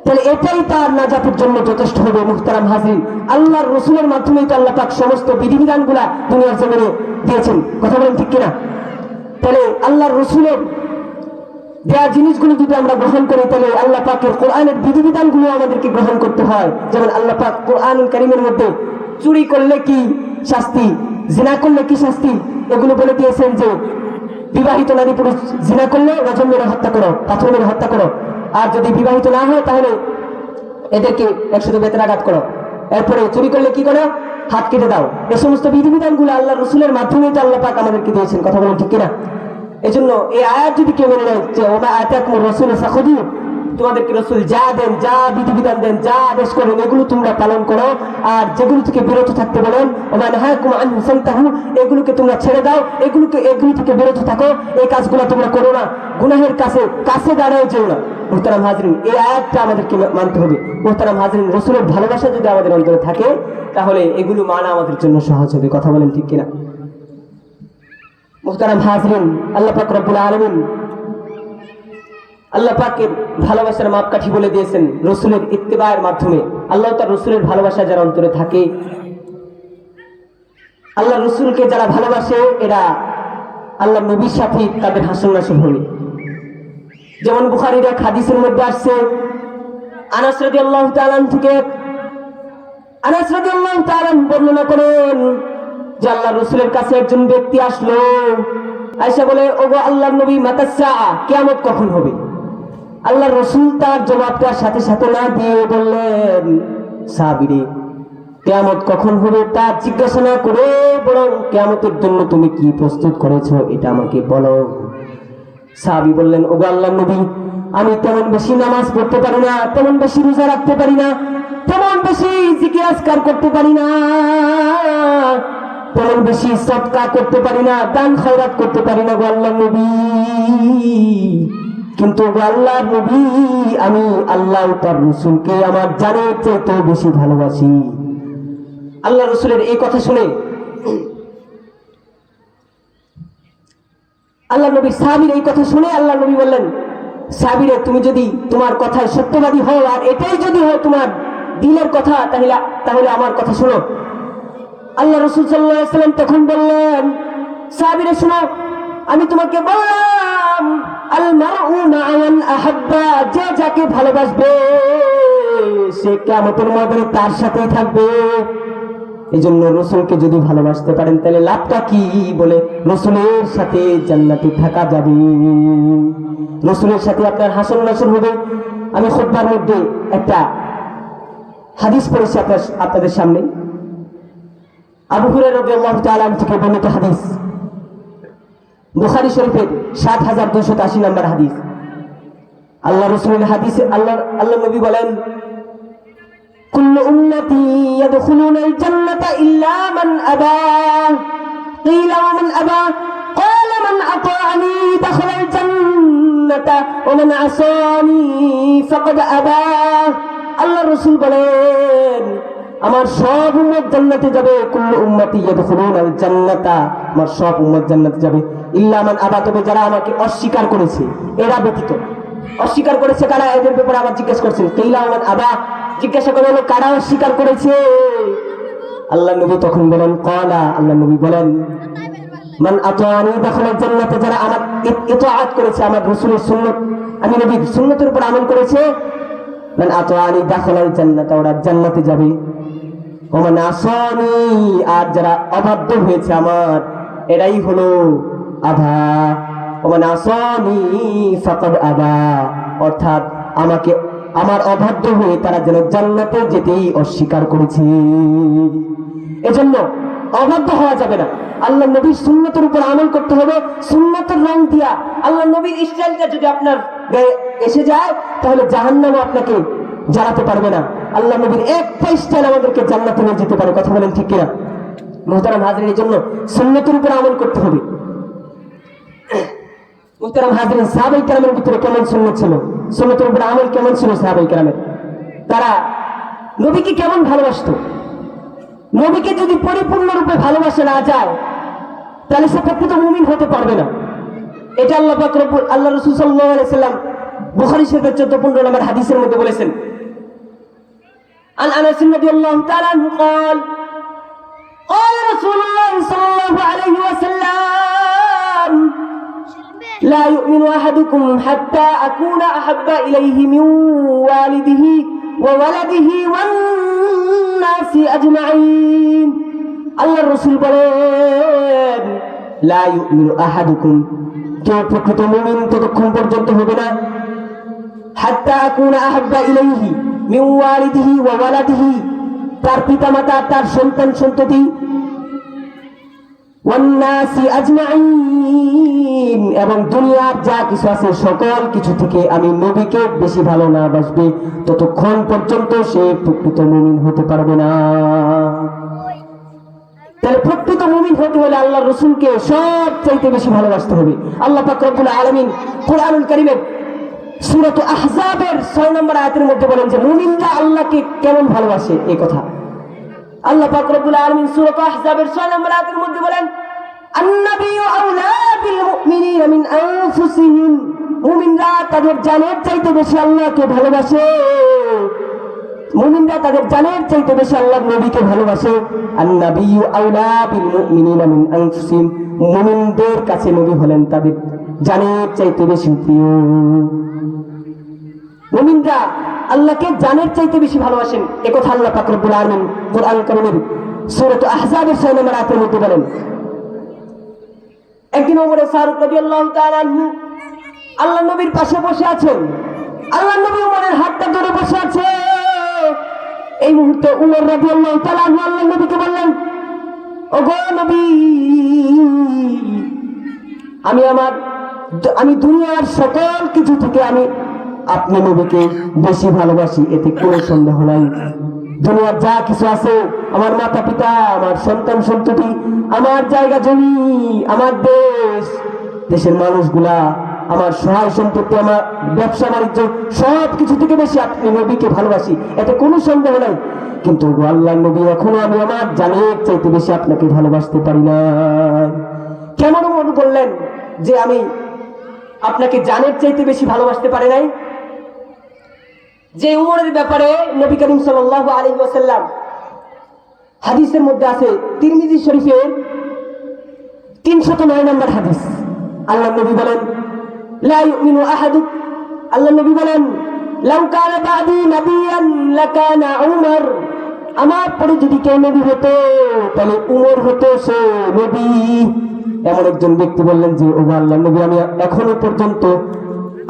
তাহলে এটাই তার নাজাতের জন্য যথেষ্ট হবে। মুহতারাম হাজির, আল্লাহর রাসূলের মাধ্যমেই তো আল্লাহ পাক সমস্ত বিধিবিধানগুলা দুনিয়ার জমিনে দিয়েছেন, কথা বলেন ঠিক কিনা? তাহলে আল্লাহর রাসূলের দেয়া জিনিসগুলো যদি আমরা গ্রহণ করি তাহলে আল্লাহ পাকের কোরআনের বিধিবিধানগুলো আমাদেরকে গ্রহণ করতে হয়। যেমন আল্লাহ পাক কোরআনুল কারীমের মধ্যে চুরি করলে কি শাস্তি, জিনা করলে কি শাস্তি, এগুলো বলে দিয়েছেন যে বিবাহিত নারী পুরুষ জিনা করলে রজম মেরে হত্যা করো, পাথর মেরে হত্যা করো, আর যদি বিবাহিত না হয় তাহলে এদেরকে 100 বেত্রাঘাত করো, এরপরে চুরি করলে কি করো, হাত কেটে দাও। এই সমস্ত বিধিবিধানগুলো আল্লাহ রাসূলের মাধ্যমেই তো আল্লাহ পাক আমাদেরকে দিয়েছেন, কথা বলেন ঠিক কিনা? এজন্য এই আয়াত যদি কেউ মেনে নেয় যে ওমা আতাকুমুর রাসূলু ফাখুযুহু, তোমাদেরকে রাসূল যা দেন, যা বিধিবিধান দেন, যা আদেশ করেন এগুলো তোমরা পালন করো, আর যেগুলো থেকে বিরত থাকতে বলেন ওমা নাহাকুম আনহু ফান্তাহু, এগুলোকে তোমরা ছেড়ে দাও, এগুলো থেকে বিরত থাকো, এই কাজগুলো তোমরা করো না, গুনাহের কাছে দাঁড়াও যেও না। মুহতারাম হাজিরিন, এই আয়াতটা আমাদেরকে মানতে হবে। মুহতারাম হাজিরিন, রাসূলের ভালোবাসা যদি আমাদের অন্তরে থাকে তাহলে এগুলো মানা আমাদের জন্য সহজ হবে, কথা বলেন ঠিক কিনা? মুহতারাম হাজিরিন, আল্লাহ পাক রব্বুল আলামিন আল্লাহ পাকের ভালোবাসার মাপকাঠি বলে দিয়েছেন রাসূলের ইত্তিবায়ের মাধ্যমে। আল্লাহ তার রাসূলের ভালোবাসা যারা অন্তরে থাকে, আল্লাহ রাসূলকে যারা ভালোবাসে এরা আল্লাহ নবীর সাথে তাদের হাসর নাসর হবে। যেমন বুখারীর এক হাদিসের মধ্যে আসছে, আনাস রাদিয়াল্লাহু তাআলা থেকে বর্ণনা করেন যে আল্লাহ রাসূলের কাছে একজন ব্যক্তি আসলো, আয়েশা বলে, ওগো আল্লাহর নবী, মাতাসা, কিয়ামত কখন হবে? আল্লাহ রাসূল তার জবাবটার সাথে সাথে না দিয়ে বললেন, সাহাবীরে, কিয়ামত কখন হবে তা জিজ্ঞাসা না করে বরং কিয়ামতের জন্য তুমি কি প্রস্তুত করেছো এটা আমাকে বলো। সাহাবী বললেন, ওগো আল্লাহর নবী, আমি তেমন বেশি নামাজ পড়তে পারি না, তেমন বেশি রোজা রাখতে পারি না, তেমন বেশি জিকির আজকার করতে পারি না, তেমন বেশি সদকা করতে পারি না, দান খয়রাত করতে পারি না গো আল্লাহর নবী, কিন্তু গো আল্লাহর নবী, আমি আল্লাহ তার রাসূলকে আমার জানের চেয়ে বেশি ভালোবাসি। আল্লাহ রাসূলের এই কথা শুনে আল্লাহ নবী, সাহাবীর এই কথা শুনে আল্লাহ নবী বললেন, সাহাবীরে, তুমি যদি তোমার কথায় সত্যবাদী হও আর এটাই যদি হয় তোমার দিলের কথা, তাহলে আমার কথা শোনো। আল্লাহ রাসূল সাল্লাল্লাহু আলাইহি ওয়াসাল্লাম তখন বললেন, সাহাবীরা শোনো, আমি তোমাকে বললাম, আল মারউ মা'a মান আহাব্বা, যে যাকে ভালোবাসবে সে কিয়ামতের ময়দানে তার সাথেই থাকবে। এজন্য রাসূলকে যদি ভালোবাসতে পারেন তাহলে লাভটা কি? বলে রাসূলের সাথে জান্নাতে থাকা যাবে, রাসূলের সাথে আপনার হাসর নাসর হবে। আমি খুতবার মধ্যে একটা হাদিস পড়েছি আপনাদের সামনে, আবু হুরায়রা রাদিয়াল্লাহু তাআলা থেকে বর্ণিত হাদিস, বুখারী শরীফের ৭২৮০ নম্বর হাদিস। আল্লাহ রাসূলের হাদিসে আল্লাহ নবী বলেন, কুল্লু উম্মতি ইয়াদখুলুনাল জান্নাতা ইল্লা মান আবা, কিলা ওয়া মান আবা, ক্বালা মান আতা'আনি দাখালাল জান্নাতা ওয়া মান আসানি ফাকাদ আবা। আল্লাহ রাসূল বলেন আমার সব উম্মত জান্নাতে যাবে, কুল্লু উম্মতি ইয়াদখুলুনাল জান্নাতা, আমার সব উম্মত জান্নাতে যাবে ইল্লা মান আবা, তবে যারা আমাকে অস্বীকার করেছে এরা ব্যতীত। অস্বীকার করেছে কারা? এদের ব্যাপারে আবার জিজ্ঞেস করছেন, কিল্লা মান আবা, জিজ্ঞাসা করা হলো কারা অস্বীকার করেছে? আল্লাহ নবী তখন বলেন ক্বালা, আল্লাহ নবী বলেন মান আতানি দাখালাল জান্নাত, যারা আমার ইতাআত করেছে, আমার রাসূলের সুন্নাত, আমি নবীর সুন্নাতের উপর আমল করেছে, মান আতানি দাখালাল জান্নাত, ওরা জান্নাতে যাবে। ওয়া মান আসানি, আর যারা অবাধ্য হয়েছে আমার, এরাই হলো আবা। ওয়া মান আসানি ফাকাদ আবা, অর্থাৎ আমাকে আমার অবাধ্য হয়ে তারা যেন জান্নাতে যেতেই অস্বীকার করেছে। এজন্য অবাধ্য হওয়া যাবে না, আল্লাহ নবীর সুন্নতের উপর আমল করতে হবে। সুন্নতের রং দিয়া আল্লাহ নবীর স্টাইলটা যদি আপনার গায়ে এসে যায় তাহলে জাহান্নামও আপনাকে জ্বালাতে পারবে না। আল্লাহ নবীর একটা স্টাইল আমাদেরকে জান্নাতে নিয়ে যেতে পারে, কথা বলেন ঠিক কিনা? মুহতারাম হাজরিনের জন্য সুন্নতের উপর আমল করতে হবে। মুহতারাম হাজরিন, সাহাবায়ে কেরামের ভিতরে কেমন সুন্নত ছিল, সুন্নতের উপর আমল কেমন ছিল সাহাবায়ে কেরামের? তারা নবীকে কেমন ভালোবাসতো? নবীকে যদি পরিপূর্ণরূপে ভালোবাসা না যায় তাহলে সে প্রকৃত মুমিন হতে পারবে না। এটা আল্লাহ পাক রব্বুল আল্লাহ রাসূল সাল্লাল্লাহু আলাইহি সাল্লাম বুখারী শরীফের 14-15 নম্বর হাদিসের মধ্যে বলেছেন, আন আনাস রাদিয়াল্লাহু তাআলা আনহু قال قال رسول الله صلى الله عليه وسلم لا يؤمن أحدكم حتى أكون أحب إليه من والده وولده والناس أجمعين। আল্লাহর রাসূল বলেন লা ইউমিনু আহাদুকুম, কেউ প্রকৃত মুমিন ততক্ষণ পর্যন্ত হবে না, হাত্তা আকুনা আহাব্বা ইলাইহি মিন ওয়ালিদিহি ওয়া ওয়ালাদিহি, তার পিতামাতা, তার সন্তান সন্ততি, ওয়ান নাসি আজমাইন, এবং দুনিয়ার যা কিছু আছে সকল কিছু থেকে আমি নবীকে বেশি ভালো না বাসবে ততক্ষণ পর্যন্ত সে প্রকৃত মুমিন হতে পারবে না। তাহলে প্রকৃত মুমিন হতে হলে আল্লাহর রাসূলকে সবচাইতে বেশি ভালোবাসতে হবে। আল্লাহ পাক রব্বুল আলামিন কুরআনুল কারীমের সূরা আহজাবের 6 নম্বর আয়াতের মধ্যে বলেন যে মুমিনরা আল্লাহকে কেমন ভালোবাসে, এই কথা আল্লাহ পাক রব্বুল আলামিন সূরা আহজাবের 6 নম্বর আয়াতের মধ্যে বলেন আন-নাবিয়্যু আওলা বিল মুমিনিনা মিন আনফুসিহিম, মুমিনরা তাদের জানের চাইতে বেশি আল্লাহকে ভালোবাসে, মুমিনরা তাদের জানের চাইতে বেশি আল্লাহর নবীকে ভালোবাসে। আন-নাবিয়্যু আওলা বিল মুমিনিনা মিন আনফুসিহিম, মুমিনদের কাছে নবী হলেন তাদের জানের চাইতে বেশি প্রিয়। মুমিনরা আল্লাহকে জানের চাইতে বেশি ভালোবাসেন, একথা আল্লাহ পাক রব্বুল আলামিন কুরআন কারীমের সূরা আহজাবের 6 নম্বর আয়াতের মধ্যে বলেন। একদিন ওমর ফারুক রাদিয়াল্লাহু তাআলা আনহু আল্লাহর নবীর পাশে বসে আছেন, আল্লাহর নবী ওমরের হাতটা ধরে বসে আছে। এই মুহূর্তে ওমর রাদিয়াল্লাহু তাআলা আনহু আল্লাহর নবীকে বললেন, ওগো নবী, আমি দুনিয়ার সকল কিছু থেকে আমি আপনি নবীকে বেশি ভালোবাসি, এতে কোনো সন্দেহ নাই। দুনিয়ার যা কিছু আছে, আমার মাতা পিতা, আমার সন্তান সন্ততি, আমার জায়গা জমি, আমার দেশের মানুষগুলা, আমার সহায় সম্পত্তি, আমার ব্যবসা বাণিজ্য, সব কিছু থেকে বেশি আপনি নবীকে ভালোবাসি, এতে কোনো সন্দেহ নাই। কিন্তু আল্লাহর নবী, এখনো আমি আমার জানের চাইতে বেশি আপনাকে ভালোবাসতে পারি না। কেমন মনে করলেন যে আমি আপনাকে জানের চাইতে বেশি ভালোবাসতে পারি নাই? যে উমরের ব্যাপারে নবী করিম সাল্লাল্লাহু আলাইহি ওয়াসাল্লাম হাদিসের মধ্যে আছে, তিরমিজি শরীফের 309 নম্বর হাদিস, আল্লাহর নবী বলেন লা ইউমিনু আহাদুক, আল্লাহর নবী বলেন লাউ কানা বাদি নাবিয়ান লাকানা উমর, আমার পরে যদি কেউ নবী হতো তাহলে উমর হতো সে নবী। এমন একজন ব্যক্তি বললেন যে ও আল্লাহর নবী, আমি এখনো পর্যন্ত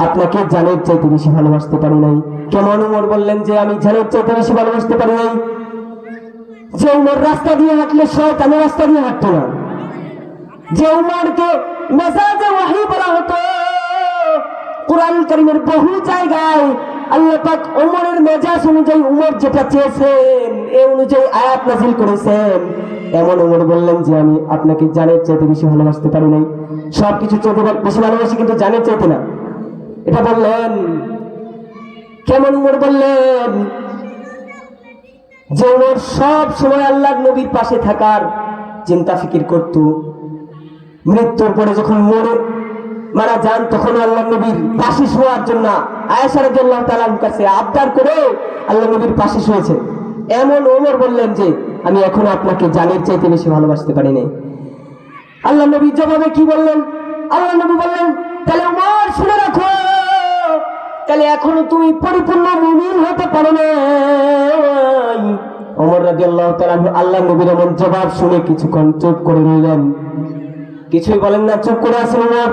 আপনাকে জানের চাইতে বেশি ভালোবাসতে পারি নাই। কেমন? উমর বললেন যে আমি জানের চাইতে বেশি ভালোবাসতে পারি নাই যে উমর রাস্তা দিয়ে হাঁটলে শয়তানের রাস্তা দিয়ে হাঁটতো না, যে উমরকে মেসাজে ওয়াহী বলা হতো। কুরআন কারীমের বহু জায়গায় আল্লাহ পাক উমরের মেজাজ অনুযায়ী উমর যেটা চেয়েছেন এই অনুযায়ী আয়াত নাযিল করেছেন। এমন উমর বললেন যে আমি আপনাকে জানের চাইতে বেশি ভালোবাসতে পারি নাই, সবকিছু চাইতে বেশি ভালোবাসি কিন্তু জানের চাইতে না, এটা বললেন। কেমন উমর বললেন যে ওমর সব সময় আল্লাহর নবীর পাশে থাকার চিন্তা ফিকির করত। মৃত্যুর পরে যখন মারা যান তখন আল্লাহ নবীর পাশে শোয়ার জন্য আয়েশা রাদিয়াল্লাহু তাআলার কাছে আবদার করে আল্লাহ নবীর পাশে শুয়েছে। এমন ওমর বললেন যে আমি এখনো আপনাকে জানের চাইতে বেশি ভালোবাসতে পারি নাই। আল্লাহ নবী জবাবে কি বললেন? আল্লাহ নবী বললেন, তাহলে ওমর শুনে রাখো, তাহলে এখনো তুমি পরিপূর্ণ মুমিন হতে পারো না। ওমর রাদিয়াল্লাহু তাআলা আল্লাহ নবীর এমন জবাব শুনে কিছুক্ষণ চুপ করে রইলেন, কিছুই বলেন না, চুপ করে আছেন ওমর।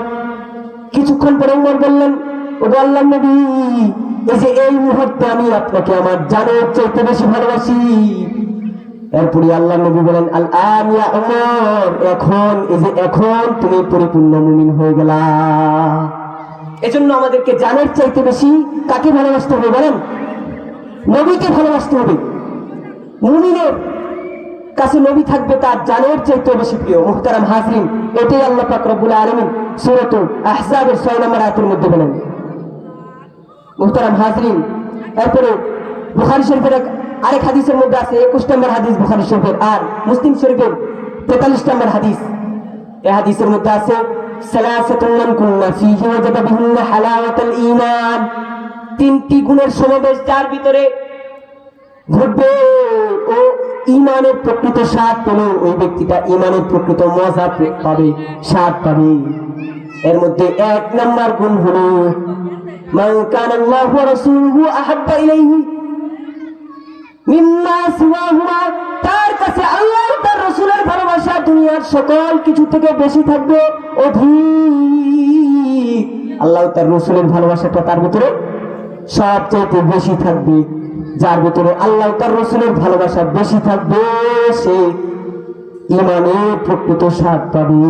কিছুক্ষণ পরে ওমর বললেন, ও আল্লাহ নবী, এই যে এই মুহূর্তে আমি আপনাকে আমার জানের চাইতে বেশি ভালোবাসি। এরপরে আল্লাহ নবী বলেন, আল আন ইয়া ওমর, এখন এই যে এখন তুমি পরিপূর্ণ মুমিন হয়ে গেলা। এজন্য আমাদেরকে জানের চাইতে বেশি কাকে ভালোবাসতে হবে বলেন? নবীকে ভালোবাসতে হবে। মুমিনের কাছে নবী থাকবে তার জানের চাইতে বেশি প্রিয়। মুহতারাম হাজরিন, এটাই আল্লাহ পাক রব্বুল আলামিন সূরাতুল আহজাবের 6 নম্বর আয়াতের মধ্যে বলেন। মুহতারাম হাজরিন, এরপরে বুখারী শরীফের আরেক হাদিসের মধ্যে আছে 21 নম্বর হাদিস বুখারী শরীফের, আর মুসলিম শরীফের 43 নম্বর হাদিস। এই হাদিসের মধ্যে আছে সালাসাতুন মান কুন্না ফীহি ওয়াজাবা বিহিন্না হালাওয়াতুল ঈমান, তিনটি গুণের সমাবেশ যার ভিতরে ঘটবে ও ঈমানের প্রকৃত স্বাদ পেল, ওই ব্যক্তিটা ঈমানের প্রকৃত মজা পাবে, স্বাদ পাবে। এর মধ্যে 1 নম্বর গুণ হলো মান কানা আল্লাহু ওয়া রাসূলুহু আহাব্বা ইলাইহি মিম্মা সিওয়াহুমা, তার কাছে আল্লাহ তার রাসূলের ভালোবাসা দুনিয়ার সকল কিছু থেকে বেশি থাকবে, অধিক। আল্লাহ তার রাসূলের ভালোবাসাটা তার ভিতরে সবচেয়ে বেশি থাকবে। যার ভিতরে আল্লাহ তার রাসূলের ভালোবাসা বেশি থাকবে সে ঈমানের প্রকৃত স্বাদ পাবে।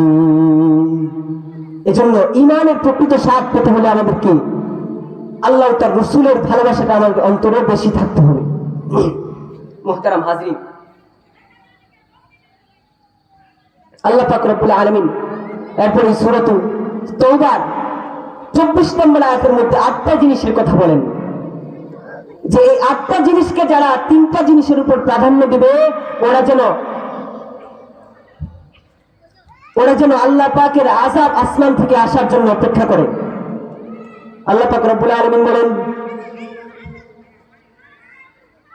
এজন্য ঈমানের প্রকৃত স্বাদ পেতে হলে আমাদেরকে আল্লাহ তার রাসূলের ভালোবাসাটা আমাদের অন্তরে বেশি থাকতে হবে। মুহতারাম হাজরিন, আল্লাহ পাক রব্বুল আলামিন এরপরে সূরাত তাওবার 24 নম্বর আয়াতের মধ্যে 8টা জিনিসের কথা বলেন, যে এই 8টা জিনিসকে যারা 3টা জিনিসের উপর প্রাধান্য দেবে ওরা যেন আল্লাহ পাকের আযাব আসমান থেকে আসার জন্য অপেক্ষা করে। আল্লাহ পাক রব্বুল আলামিন বলেন,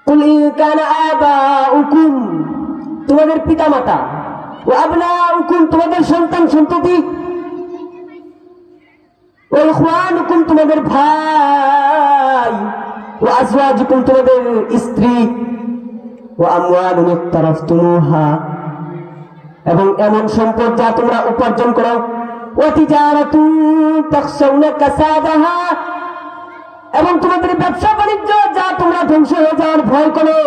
কুল ইন কানা আবাউকুম, তোমাদের পিতামাতা, ওয়া আবনাউকুম, তোমাদের সন্তান সন্ততি, ওয়া ইখওয়ানুকুম, তোমাদের ভাই, ওয়া আজওয়াজুকুম, তোমাদের স্ত্রী, ওয়া আমওয়ালুন ইকতারাফতুমুহা, এবং এমন সম্পদ যা তোমরা উপার্জন করো, ওয়া তিজারাতুন তাখশাউনা কাসাদাহা, এবং তোমাদের ব্যবসা বাণিজ্য যা তোমরা ধ্বংস হয়ে যাওয়ার ভয় করো।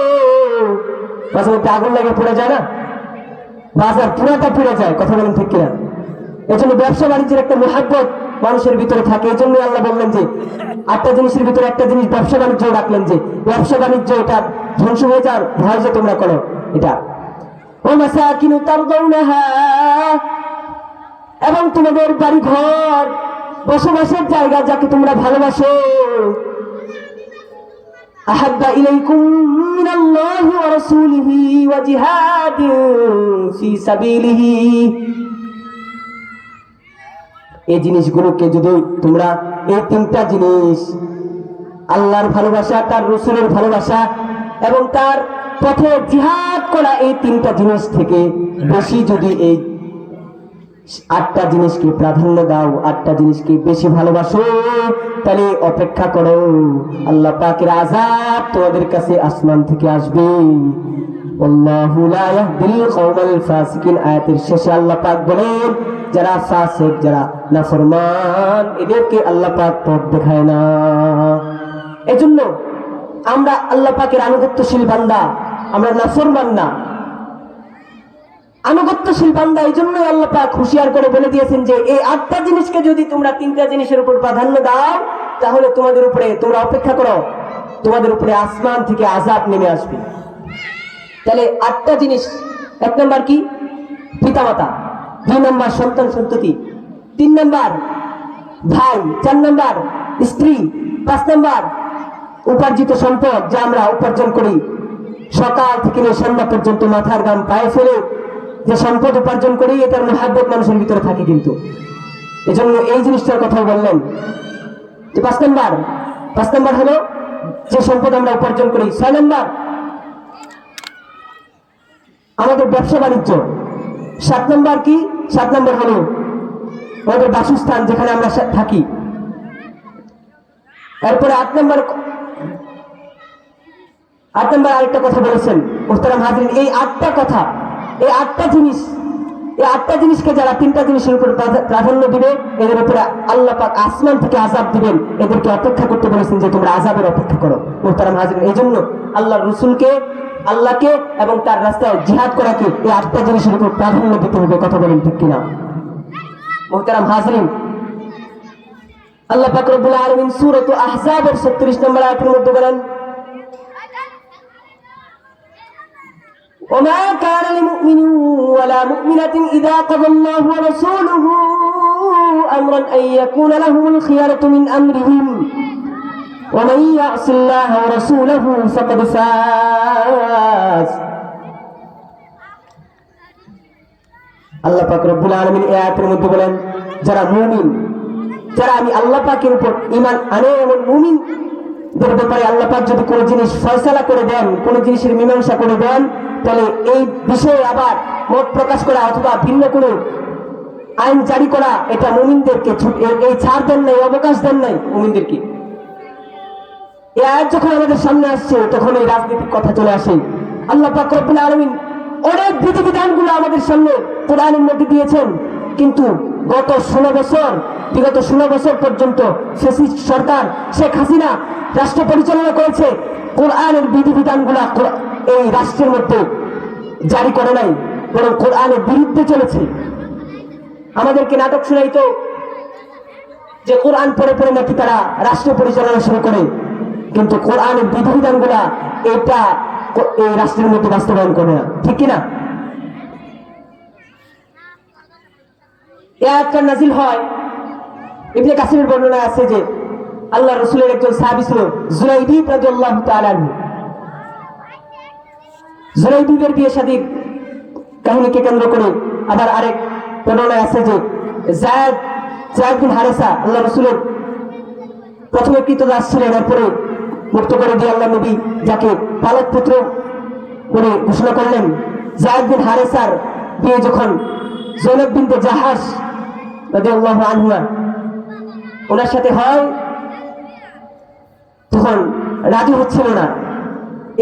মাঝে মধ্যে আগুন লাগে পড়ে যায় না, বাজার পুরাটা পুড়ে যায়, কথা বলেন ঠিক কিনা? এজন্য ব্যবসা বাণিজ্যের একটা মুহাব্বত মানুষের ভিতরে থাকে। এজন্য আল্লাহ বললেন যে 8টা জিনিসের ভিতরে একটা জিনিস ব্যবসা বাণিজ্য রাখলেন, যে ব্যবসা বাণিজ্য এটা ধ্বংস হয়ে যাওয়ার ভয় যে তোমরা করো এটা। ও মাসাকিনু তারদাউনাহা, এবং তোমাদের বাড়ি ঘর বসবাসের জায়গা যাকে তোমরা ভালোবাসো, আহাব্বা ইলাইকুম মিনাল্লাহি ওয়া রাসূলিহি ওয়া জিহাদিন ফি সাবিলিহি, এই জিনিসগুলোকে যদি তোমরা, এই 3টা জিনিস আল্লাহর ভালোবাসা, তার রাসূলের ভালোবাসা এবং তার পথে জিহাদ করা, এই 3টা জিনিস থেকে বেশি যদি এই 8টা জিনিসকে প্রাধান্য দাও, 8টা জিনিসকে বেশি ভালোবাসো, তাহলে অপেক্ষা করো, আল্লাহ পাকের আযাব তোমাদের কাছে আসমান থেকে আসবে। আল্লাহু লা ইয়াহদিল কওমাল ফাসিকিন, আয়াতের শেষে আল্লাহ পাক বলেন যারা ফাসিক, যারা নাফরমান, এদেরকে আল্লাহ পাক পথ দেখায় না। এজন্য আমরা আল্লাহ পাকের আনুগত্যশীল বান্দা, আমরা নাফরমান না, আনুগত্যশীল বান্দা। এই জন্যই আল্লাহ পাক হুঁশিয়ার করে বলে দিয়েছেন যে এই 8টা জিনিসকে যদি তোমরা 3টা জিনিসের উপর প্রাধান্য দাও, তাহলে তোমাদের উপরে, তোমরা অপেক্ষা করো, তোমাদের উপরে আসমান থেকে আযাব নেমে আসবে। তাহলে 8টা জিনিস, 1 নম্বর কি? পিতামাতা, 2 নম্বর সন্তান সন্ততি, 3 নম্বর ভাই, 4 নম্বর স্ত্রী, 5 নম্বর উপার্জিত সম্পদ যা আমরা উপার্জন করি সকাল থেকে নিয়ে সন্ধ্যা পর্যন্ত মাথার গাম পায়ে ফেলে যে সম্পদ উপার্জন করি, এটার মহাব্বত মানুষের ভিতরে থাকে। কিন্তু এজন্য এই জিনিসটার কথা বললেন যে 5 নম্বর হলো যে সম্পদ আমরা উপার্জন করি। 6 নম্বর আমাদের ব্যবসা বাণিজ্য। 7 নম্বর কি? 7 নম্বর হলো আমাদের বাসস্থান, যেখানে আমরা থাকি। এরপরে 8 নম্বর আরেকটা কথা বলেছেন মুহতারাম হাজিরিন। এই 8টা কথা, এই 8টা জিনিসকে যারা 3টা জিনিসের উপর প্রাধান্য দিবে, এদের উপরে আল্লাহ পাক আসমান থেকে আযাব দিবেন। এদেরকে অপেক্ষা করতে বলেছেন যে তোমরা আযাবের অপেক্ষা করো। মুহতারাম হাজিরিন, এই জন্য আল্লাহর রাসূলকে, আল্লাহকে এবং তার রাস্তায় জিহাদ করাকে এই 8টা জিনিসের উপর প্রাধান্য দিতে হবে। কথা বলেন ঠিক কিনা? মুহতারাম হাজিরিন, আল্লাহ পাক রব্বুল আলামিন সূরাত আহজাবের 36 নম্বর আয়াতের মধ্যে বলেন, وما كان لمؤمن ولا مؤمنة إذا قضى الله ورسوله أمرا أن يكون لهم الخيرة من أمرهم ومن يعص الله ورسوله فقد فاز। আল্লাহ পাক রব্বুল আলামিন এই আয়াতের মধ্যে বলেন, যারা মুমিন, যারা আমি আল্লাহ পাকের উপর ঈমান আনে এমন মুমিনদের ব্যাপারে আল্লাহ পাক যদি কোনো জিনিস ফয়সালা করে দেন, কোনো জিনিসের মীমাংসা করে দেন, তাহলে এই বিষয়ে আবার মত প্রকাশ করা অথবা ভিন্ন কোনো আইন জারি করা, এটা মুমিনদেরকে এই ছাড় দেন নাই, অবকাশ দেন নাই মুমিনদেরকে। এই আয়াত যখন আমাদের সামনে আসছে, তখন এই রাজনৈতিক কথা চলে আসে। আল্লাহ পাক রব্বুল আলামিন অনেক বিধিবিধানগুলো আমাদের সামনে কোরআনের মধ্যে দিয়েছেন, কিন্তু বিগত 16 বছর পর্যন্ত ফ্যাসিস্ট সরকার শেখ হাসিনা রাষ্ট্র পরিচালনা করেছে। কোরআনের বিধিবিধানগুলো এই রাষ্ট্রের মধ্যে জারি করে নাই, বরং কোরআনের বিরুদ্ধে চলেছে। আমাদেরকে নাটক শোনাইতো যে কোরআন পড়ে পড়ে নাকি তারা রাষ্ট্র পরিচালনা শুরু করে, কিন্তু কোরআনের বিধিবিধানগুলা এটা এই রাষ্ট্রের মধ্যে বাস্তবায়ন করে না। ঠিক কিনা? এই আয়াতটা নাজিল হয়, ইবনে কাসিরের বর্ণনায় আছে যে আল্লাহর রাসূলের একজন সাহাবী ছিল জুলাইবীব রাদিয়াল্লাহু তাআলা আনহু। জুলাইবীবের বিয়ে শাদীর কাহিনীকে কেন্দ্র করে আবার আরেক বর্ণনায় আছে যে যায়েদ বিন হারেসা আল্লাহর রাসূলের প্রথমে কৃতদাস ছিলেন, এরপরে মুক্ত করে দিয়ে আল্লাহ নবী যাকে পালক পুত্র বলে ঘোষণা করলেন। যায়েদ বিন হারেসার বিয়ে যখন জয়নব বিনতে জাহাশ রাদিয়াল্লাহু আনহা ওনার সাথে হয়, তখন রাজি হচ্ছিল না।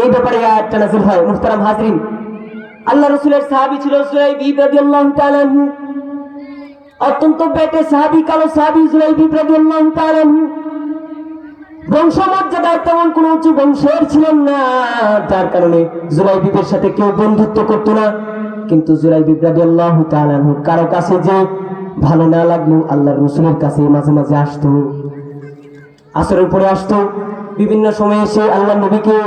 এই ব্যাপারে আয়াতটা নাযিল হয়। মুহতারাম হাজিরিন, আল্লাহ রাসূলের সাহাবী ছিল জুলাইবীব রাদিয়াল্লাহু তাআলা আনহু, অত্যন্ত বেটে সাহাবী, কালো সাহাবী জুলাইবীব রাদিয়াল্লাহু তাআলা আনহু। বংশমর্যাদায় তেমন কোন উঁচু বংশের ছিলেন না, যার কারণে জুলাইবীবের সাথে কেউ বন্ধুত্ব করতো না। কিন্তু জুলাইবীব রাদিয়াল্লাহু তাআলা আনহু কারো কাছে যে ভালো না লাগলো আল্লাহর রাসূলের কাছে মাঝে মাঝে আসতো, আসরের পরে আসতো, বিভিন্ন সময়ে এসে আল্লাহ নবীকে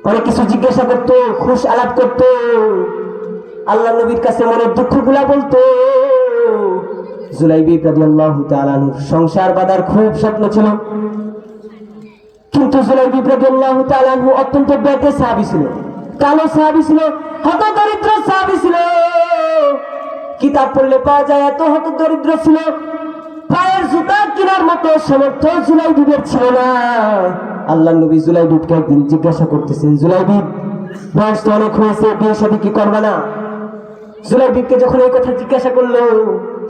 অনেক কিছু জিজ্ঞাসা করতো, খুশ আলাপ করতো, আল্লাহ নবীর কাছে মনের দুঃখগুলা বলতো। জুলাইবীব রাদিয়াল্লাহু তাআলা আনহু সংসার বাঁধার খুব স্বপ্ন ছিল, কিন্তু জুলাইবীব রাদিয়াল্লাহু তাআলা আনহু অত্যন্ত বেটে সাহাবী ছিল, কালো সাহাবী ছিল, হতদরিদ্র সাহাবী ছিল। কিতাব পড়লে পাওয়া যায় এত হতদরিদ্র ছিল, পায়ের জুতা কেনার মতো সামর্থ্য জুলাইবীবের ছিল না। আল্লাহ নবী জুলাইবীবকে একদিন জিজ্ঞাসা করতেছেন, জুলাইবীব বয়স তো অনেক হয়েছে, বিয়ে শাদী কি করবা না? জুলাইবীবকে যখন এই কথা জিজ্ঞাসা করলো,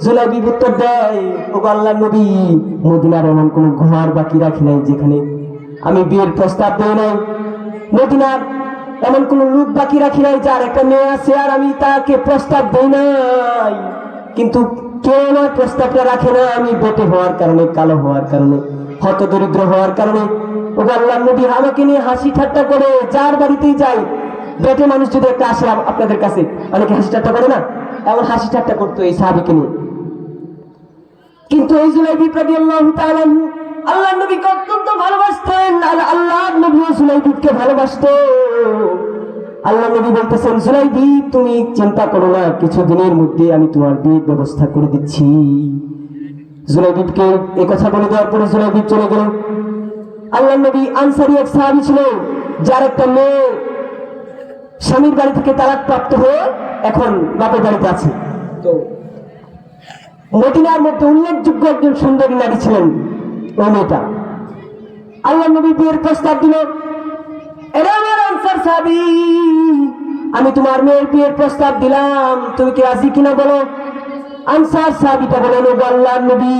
জুলাইবীব উত্তর দেয়, ওগো আল্লাহর নবী, মদিনার এমন কোন ঘর বাকি রাখি নাই যেখানে আমি বিয়ের প্রস্তাব দেই নাই, মদিনার এমন কোন লোক বাকি রাখি নাই যার একটা মেয়ে আছে আর আমি তাকে প্রস্তাব দেই নাই। কিন্তু কেউ আমার প্রস্তাবটা রাখে না, আমি বেটে হওয়ার কারণে, কালো হওয়ার কারণে, হতদরিদ্র হওয়ার কারণে। ওগো আল্লাহর নবী, আমাকে নিয়ে হাসি ঠাট্টা করে যার বাড়িতেই যাই, বেটে মানুষ যদি একটা আসে আপনাদের কাছে, অনেকে হাসি ঠাট্টা করে না, এমন হাসি ঠাট্টা করতো এই সাহাবীকে নিয়ে। কিন্তু এই জুলাইবীব রাদিয়াল্লাহু তাআলা আনহু আল্লাহর নবীকে অত্যন্ত ভালোবাসতেন, আর আল্লাহর নবী জুলাইবীবকে ভালোবাসতো। আল্লাহ নবী বলতেছেন, জুলাইবীব তুমি চিন্তা করো না, কিছুদিনের মধ্যে আমি তোমার বিয়ের ব্যবস্থা করে দিচ্ছি। জুলাইবীবকে এই কথা বলে দেওয়ার পরে জুলাইবীব চলে গেল। আল্লাহ নবী আনসারী এক সাহাবী ছিল, যার একটা মেয়ে স্বামীর বাড়ি থেকে তালাক প্রাপ্ত হয়ে এখন বাপের বাড়িতে আছে। তো মদিনার মধ্যে উল্লেখযোগ্য একজন সুন্দরী নারী ছিলেন ওই মেয়েটা। আল্লাহ নবী বিয়ের প্রস্তাব দিল, এরে আমার আনসার সাহাবী, আমি তোমার মেয়ের বিয়ের প্রস্তাব দিলাম, তুমি কি রাজি কিনা বলো। আনসার সাহাবীটা বলেন, ওগো আল্লাহর নবী,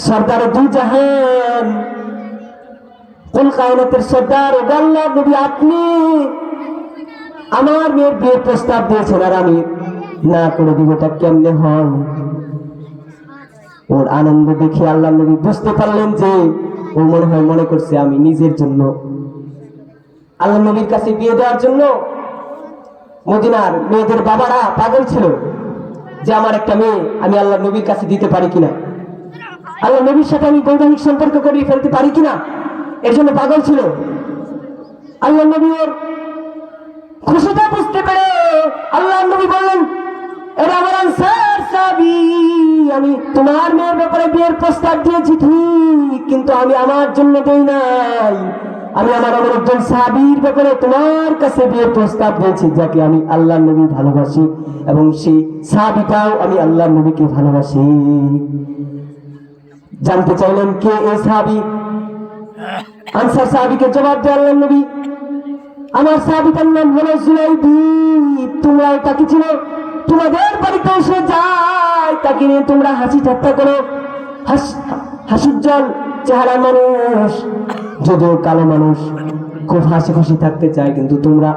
সরদার দুই জাহান, কুল কায়নাতের সর্দার, ওগো আল্লাহর নবী, আপনি আমার মেয়ের বিয়ের প্রস্তাব দিয়েছেন আর আমি না করে দিব, এটা কেমনে হয়। ওর আনন্দ দেখে আল্লাহ নবী বুঝতে পারলেন যে ও মনে করছে আমি নিজের জন্য আল্লাহ নবীর কাছে বিয়ে দেওয়ার জন্য। মদিনার মেয়েদের বাবারা পাগল ছিল যে আমার একটা মেয়ে আমি আল্লাহ নবীর কাছে দিতে পারি কিনা, আল্লাহ নবীর সাথে আমি বৈবাহিক সম্পর্ক করিয়ে ফেলতে পারি কিনা, এর জন্য পাগল ছিল। আল্লাহ নবী ওর খুশিটা বুঝতে পেরে আল্লাহ নবী বললেন, এরা আমার আনসার সাহাবী, আমি তোমার মেয়ের ব্যাপারে বিয়ের প্রস্তাব দিয়েছি ঠিক, কিন্তু আমি আমার জন্য দেই নাই, আমি আমার একজন সাহাবীর ব্যাপারে তোমার কাছে বিয়ের প্রস্তাব দিয়েছি যাকে আমি আল্লাহ নবী ভালোবাসি, এবং সেই সাহাবীটাও আমি আল্লাহ নবীকে ভালোবাসি। জানতে চাইলেন কে এই সাহাবী। আনসার সাহাবীকে জবাব দেয় আল্লাহ নবী, আমার সাহাবীটার নাম হলো জুলাইবিব, তোমরাও তাকে চিনো, তোমাদের বাড়িতে এসে যায়, তাকে নিয়ে তোমরা হাসি ঠাট্টা করো, হাসুজ্জ্বল চেহারা মানুষ, যদিও কালো মানুষ, খুব হাসি খুশি থাকতে চায়, কিন্তু তোমরা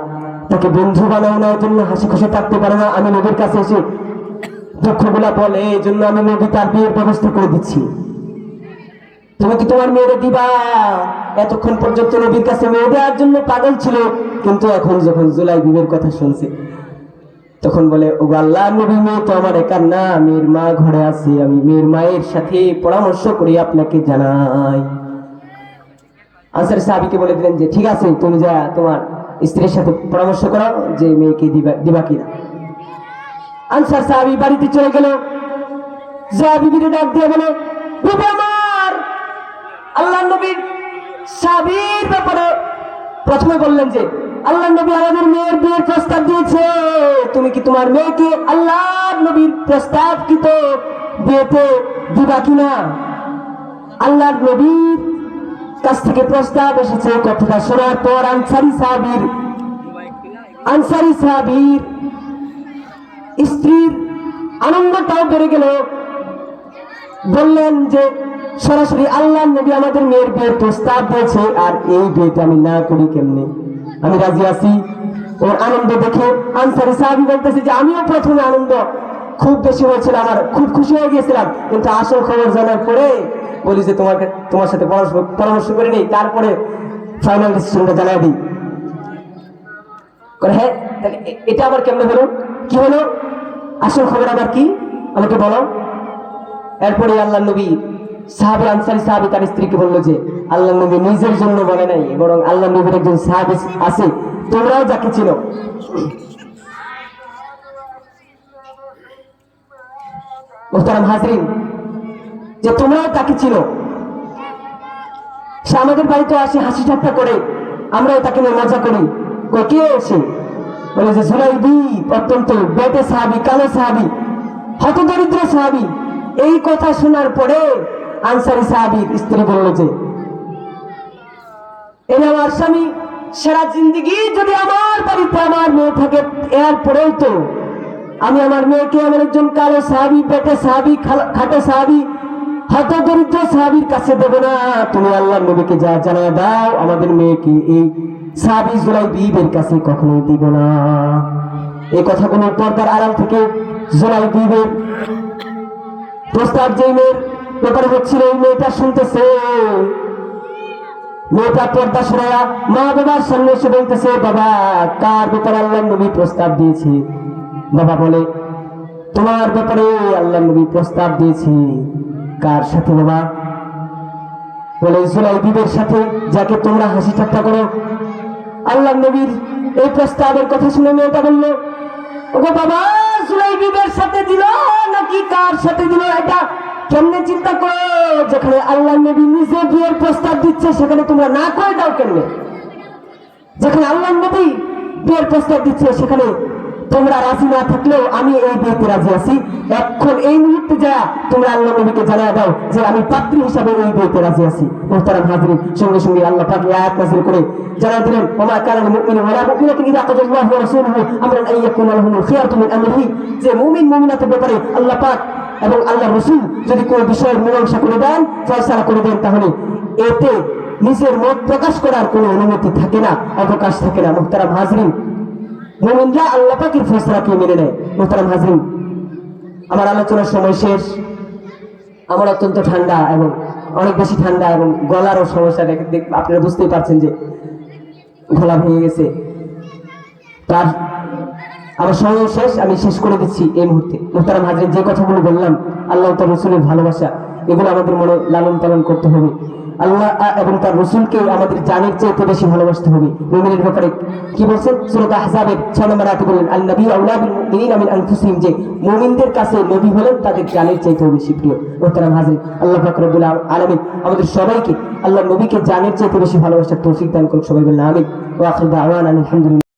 তাকে বন্ধু বানাও না, জন্য হাসি খুশি থাকতে পারে না। আমি নবীর কাছে এসে দুঃখগুলা বলে, এই জন্য আমি নবী তার বিয়ের ব্যবস্থা করে দিচ্ছি, তুমি কি তোমার মেয়েরে দিবা। এতক্ষণ পর্যন্ত নবীর কাছে মেয়ে দেওয়ার জন্য পাগল ছিল, কিন্তু এখন যখন জুলাইবিবের কথা শুনছে তখন বলে, ও আল্লাহ নবী, মেয়ে তো আমার একার না, মেয়ের মা ঘরে আছে, আমি মেয়ের মায়ের সাথে পরামর্শ করে আপনাকে জানাই। আনসার সাহাবীকে বলে দিলেন যে ঠিক আছে, তুমি যা তোমার স্ত্রীর সাথে পরামর্শ করো যে মেয়েকে দিবা কিনা। আনসার সাহাবী বাড়িতে চলে গেল, যা বিবিকে ডাক দিয়ে বলে, বিবি আমার, আল্লাহ নবীর সাহাবীর ব্যাপারে প্রথমে বললেন যে আল্লাহ নবী আমাদের মেয়ের বিয়ের প্রস্তাব দিয়েছে, তুমি কি তোমার মেয়েকে আল্লাহ নবীর প্রস্তাবকৃত বিয়েতে দিবা কিনা। আল্লাহর নবীর কাছ থেকে প্রস্তাব এসেছে, কথাটা শোনার পর আনসারী সাহাবীর স্ত্রীর আনন্দটাও বেড়ে গেল। বললেন যে সরাসরি আল্লাহ নবী আমাদের মেয়ের বিয়ের প্রস্তাব দিয়েছে, আর এই বিয়েটা আমি না করি কেমনে, আমি রাজি আছি। ওর আনন্দ দেখে আনসারী সাহাবী বলতেছে যে আমিও প্রথমে আনন্দ খুব বেশি হয়েছিল, আমার খুব খুশি হয়ে গিয়েছিলাম, কিন্তু আসল খবর জানার পরে বলি যে তোমার সাথে পরামর্শ করে নেই, তারপরে ফাইনাল ডিসিশনটা জানাই দিই। হ্যাঁ, তাহলে এটা আবার কেমনে হলো, কি হলো, আসল খবর আবার কি আমাকে বলো। এরপরে আল্লাহ নবী সাহাবী, আনসারী সাহাবী তার স্ত্রীকে বললো যে আল্লাহ নবী নিজের জন্য বলে নাই, বরং আল্লাহ নবীর একজন সাহাবী আছে, তোমরাও যাকে চিনো। মুহতারাম হাজরিন, যে তোমরাও তাকে চিনো, সে আমাদের বাড়িতে আসে হাসি ঠাট্টা করে, আমরাও তাকে নিয়ে মজা করি। কে এসে বলে যে জুলাইবিব অত্যন্ত বেটে সাহাবী, কালো সাহাবী, হতদরিদ্র সাহাবী। এই কথা শোনার পরে আনসারী সাহাবীর স্ত্রী বলল যে এই আমার স্বামী সারা জিন্দগি যদি আমার বাড়িতে আমার মেয়ে থাকে, এরপরেও তো আমি আমার মেয়েকে আমার একজন কালো সাহাবী, পেটে সাহাবী, খাটো সাহাবী, হতদরিদ্র সাহাবীর কাছে দেবো না। তুমি আল্লাহর নবীকে যা জানায় দাও, আমাদের মেয়েকে এই সাহাবী জুলাইবিবের কাছে কখনোই দিব না। এই কথাগুলো পর্দার আড়াল থেকে জুলাইবিবের প্রস্তাব যে মেয়ের ব্যাপারে হচ্ছিল, এই মেয়েটা শুনতেছে। মেয়েটা পর্দা সরায়া মা বাবার সামনে এসে বলতেছে, বাবা, কার ব্যাপারে আল্লাহ নবী প্রস্তাব দিয়েছে। বাবা বলে, তোমার ব্যাপারে আল্লাহ নবী প্রস্তাব দিয়েছে। কার সাথে বাবা? বলে জুলাইবিবের সাথে, যাকে তোমরা হাসি ঠাট্টা করো। আল্লাহ নবীর এই প্রস্তাবের কথা শুনে মেয়েটা বললো, ওগো বাবা, জুলাইবিবের সাথে দিল নাকি কার সাথে দিল, এটা কেমনে চিন্তা করো, যেখানে আল্লাহ নবী নিজে বিয়ের প্রস্তাব দিচ্ছে সেখানে তোমরা না করে দাও কেমনে? যেখানে আল্লাহ নবী বিয়ের প্রস্তাব দিচ্ছে, সেখানে তোমরা রাজি না থাকলেও আমি এই বিয়েতে রাজি আছি। এখন এই মুহূর্তে যা তোমরা আল্লাহ নবীকে জানিয়ে দাও যে আমি পাত্রী হিসাবে এই বিয়েতে রাজি আছি। মুহতারাম হাজিরিন, সঙ্গে সঙ্গে আল্লাহ পাক এই আয়াত নাযিল করে জানিয়ে দিলেন, ওমা কানা লিল মুমিনি ওয়ালা মুমিনাতিন ইযা কাদাল্লাহু ওয়া রাসূলুহু আমরান আন ইয়াকুনা লাহুমুল খিয়ারাতু মিন আমরিহি। যে মুমিন মুমিনাতের ব্যাপারে আল্লাহ পাক এবং আল্লাহ রাসূল যদি কোনো বিষয়ের মীমাংসা করে দেন, ফয়সালা করে দেন, তাহলে এতে নিজের মত প্রকাশ করার কোনো অনুমতি থাকে না, অবকাশ থাকে না। মুহতারাম হাজিরিন, মুমিনরা আল্লাহ পাকের ফয়সালাকে মেনে নেয়। মুহতারাম হাজিরিন, আমার আলোচনার সময় শেষ। আমার অত্যন্ত ঠান্ডা এবং অনেক বেশি ঠান্ডা এবং গলারও সমস্যা, আপনারা বুঝতেই পারছেন যে গলা ভেঙে গেছে। তার আমার সময় শেষ, আমি শেষ করে দিচ্ছি এই মুহূর্তে। মুহতারাম হাজিরিন, যে কথাগুলো বললাম, আল্লাহ তার রসুলের ভালোবাসা, এগুলো আমাদের মনে লালন পালন করতে হবে। আল্লাহ এবং তার রসুলকে আমাদের জানের চাইতে বেশি ভালোবাসতে হবে। মুমিনের ব্যাপারে কি বলছেন? সূরা আহজাবের 6 নম্বর আয়াতে বলেন, আল নবী আউলা বিল মুমিনিনা মিন আনফুসিহিম, যে মুমিনদের কাছে নবী হলেন তাদের জানের চাইতেও বেশি প্রিয়। মুহতারাম হাজিরিন, আল্লাহ পাক রব্বুল আলামিন আমাদের সবাইকে আল্লাহ নবীকে জানের চাইতে বেশি ভালোবাসার তৌফিক দান করুন। সবাই বলেন আমিন। ওয়া আখিরু দাওয়ানা আলহামদুলিল্লাহ।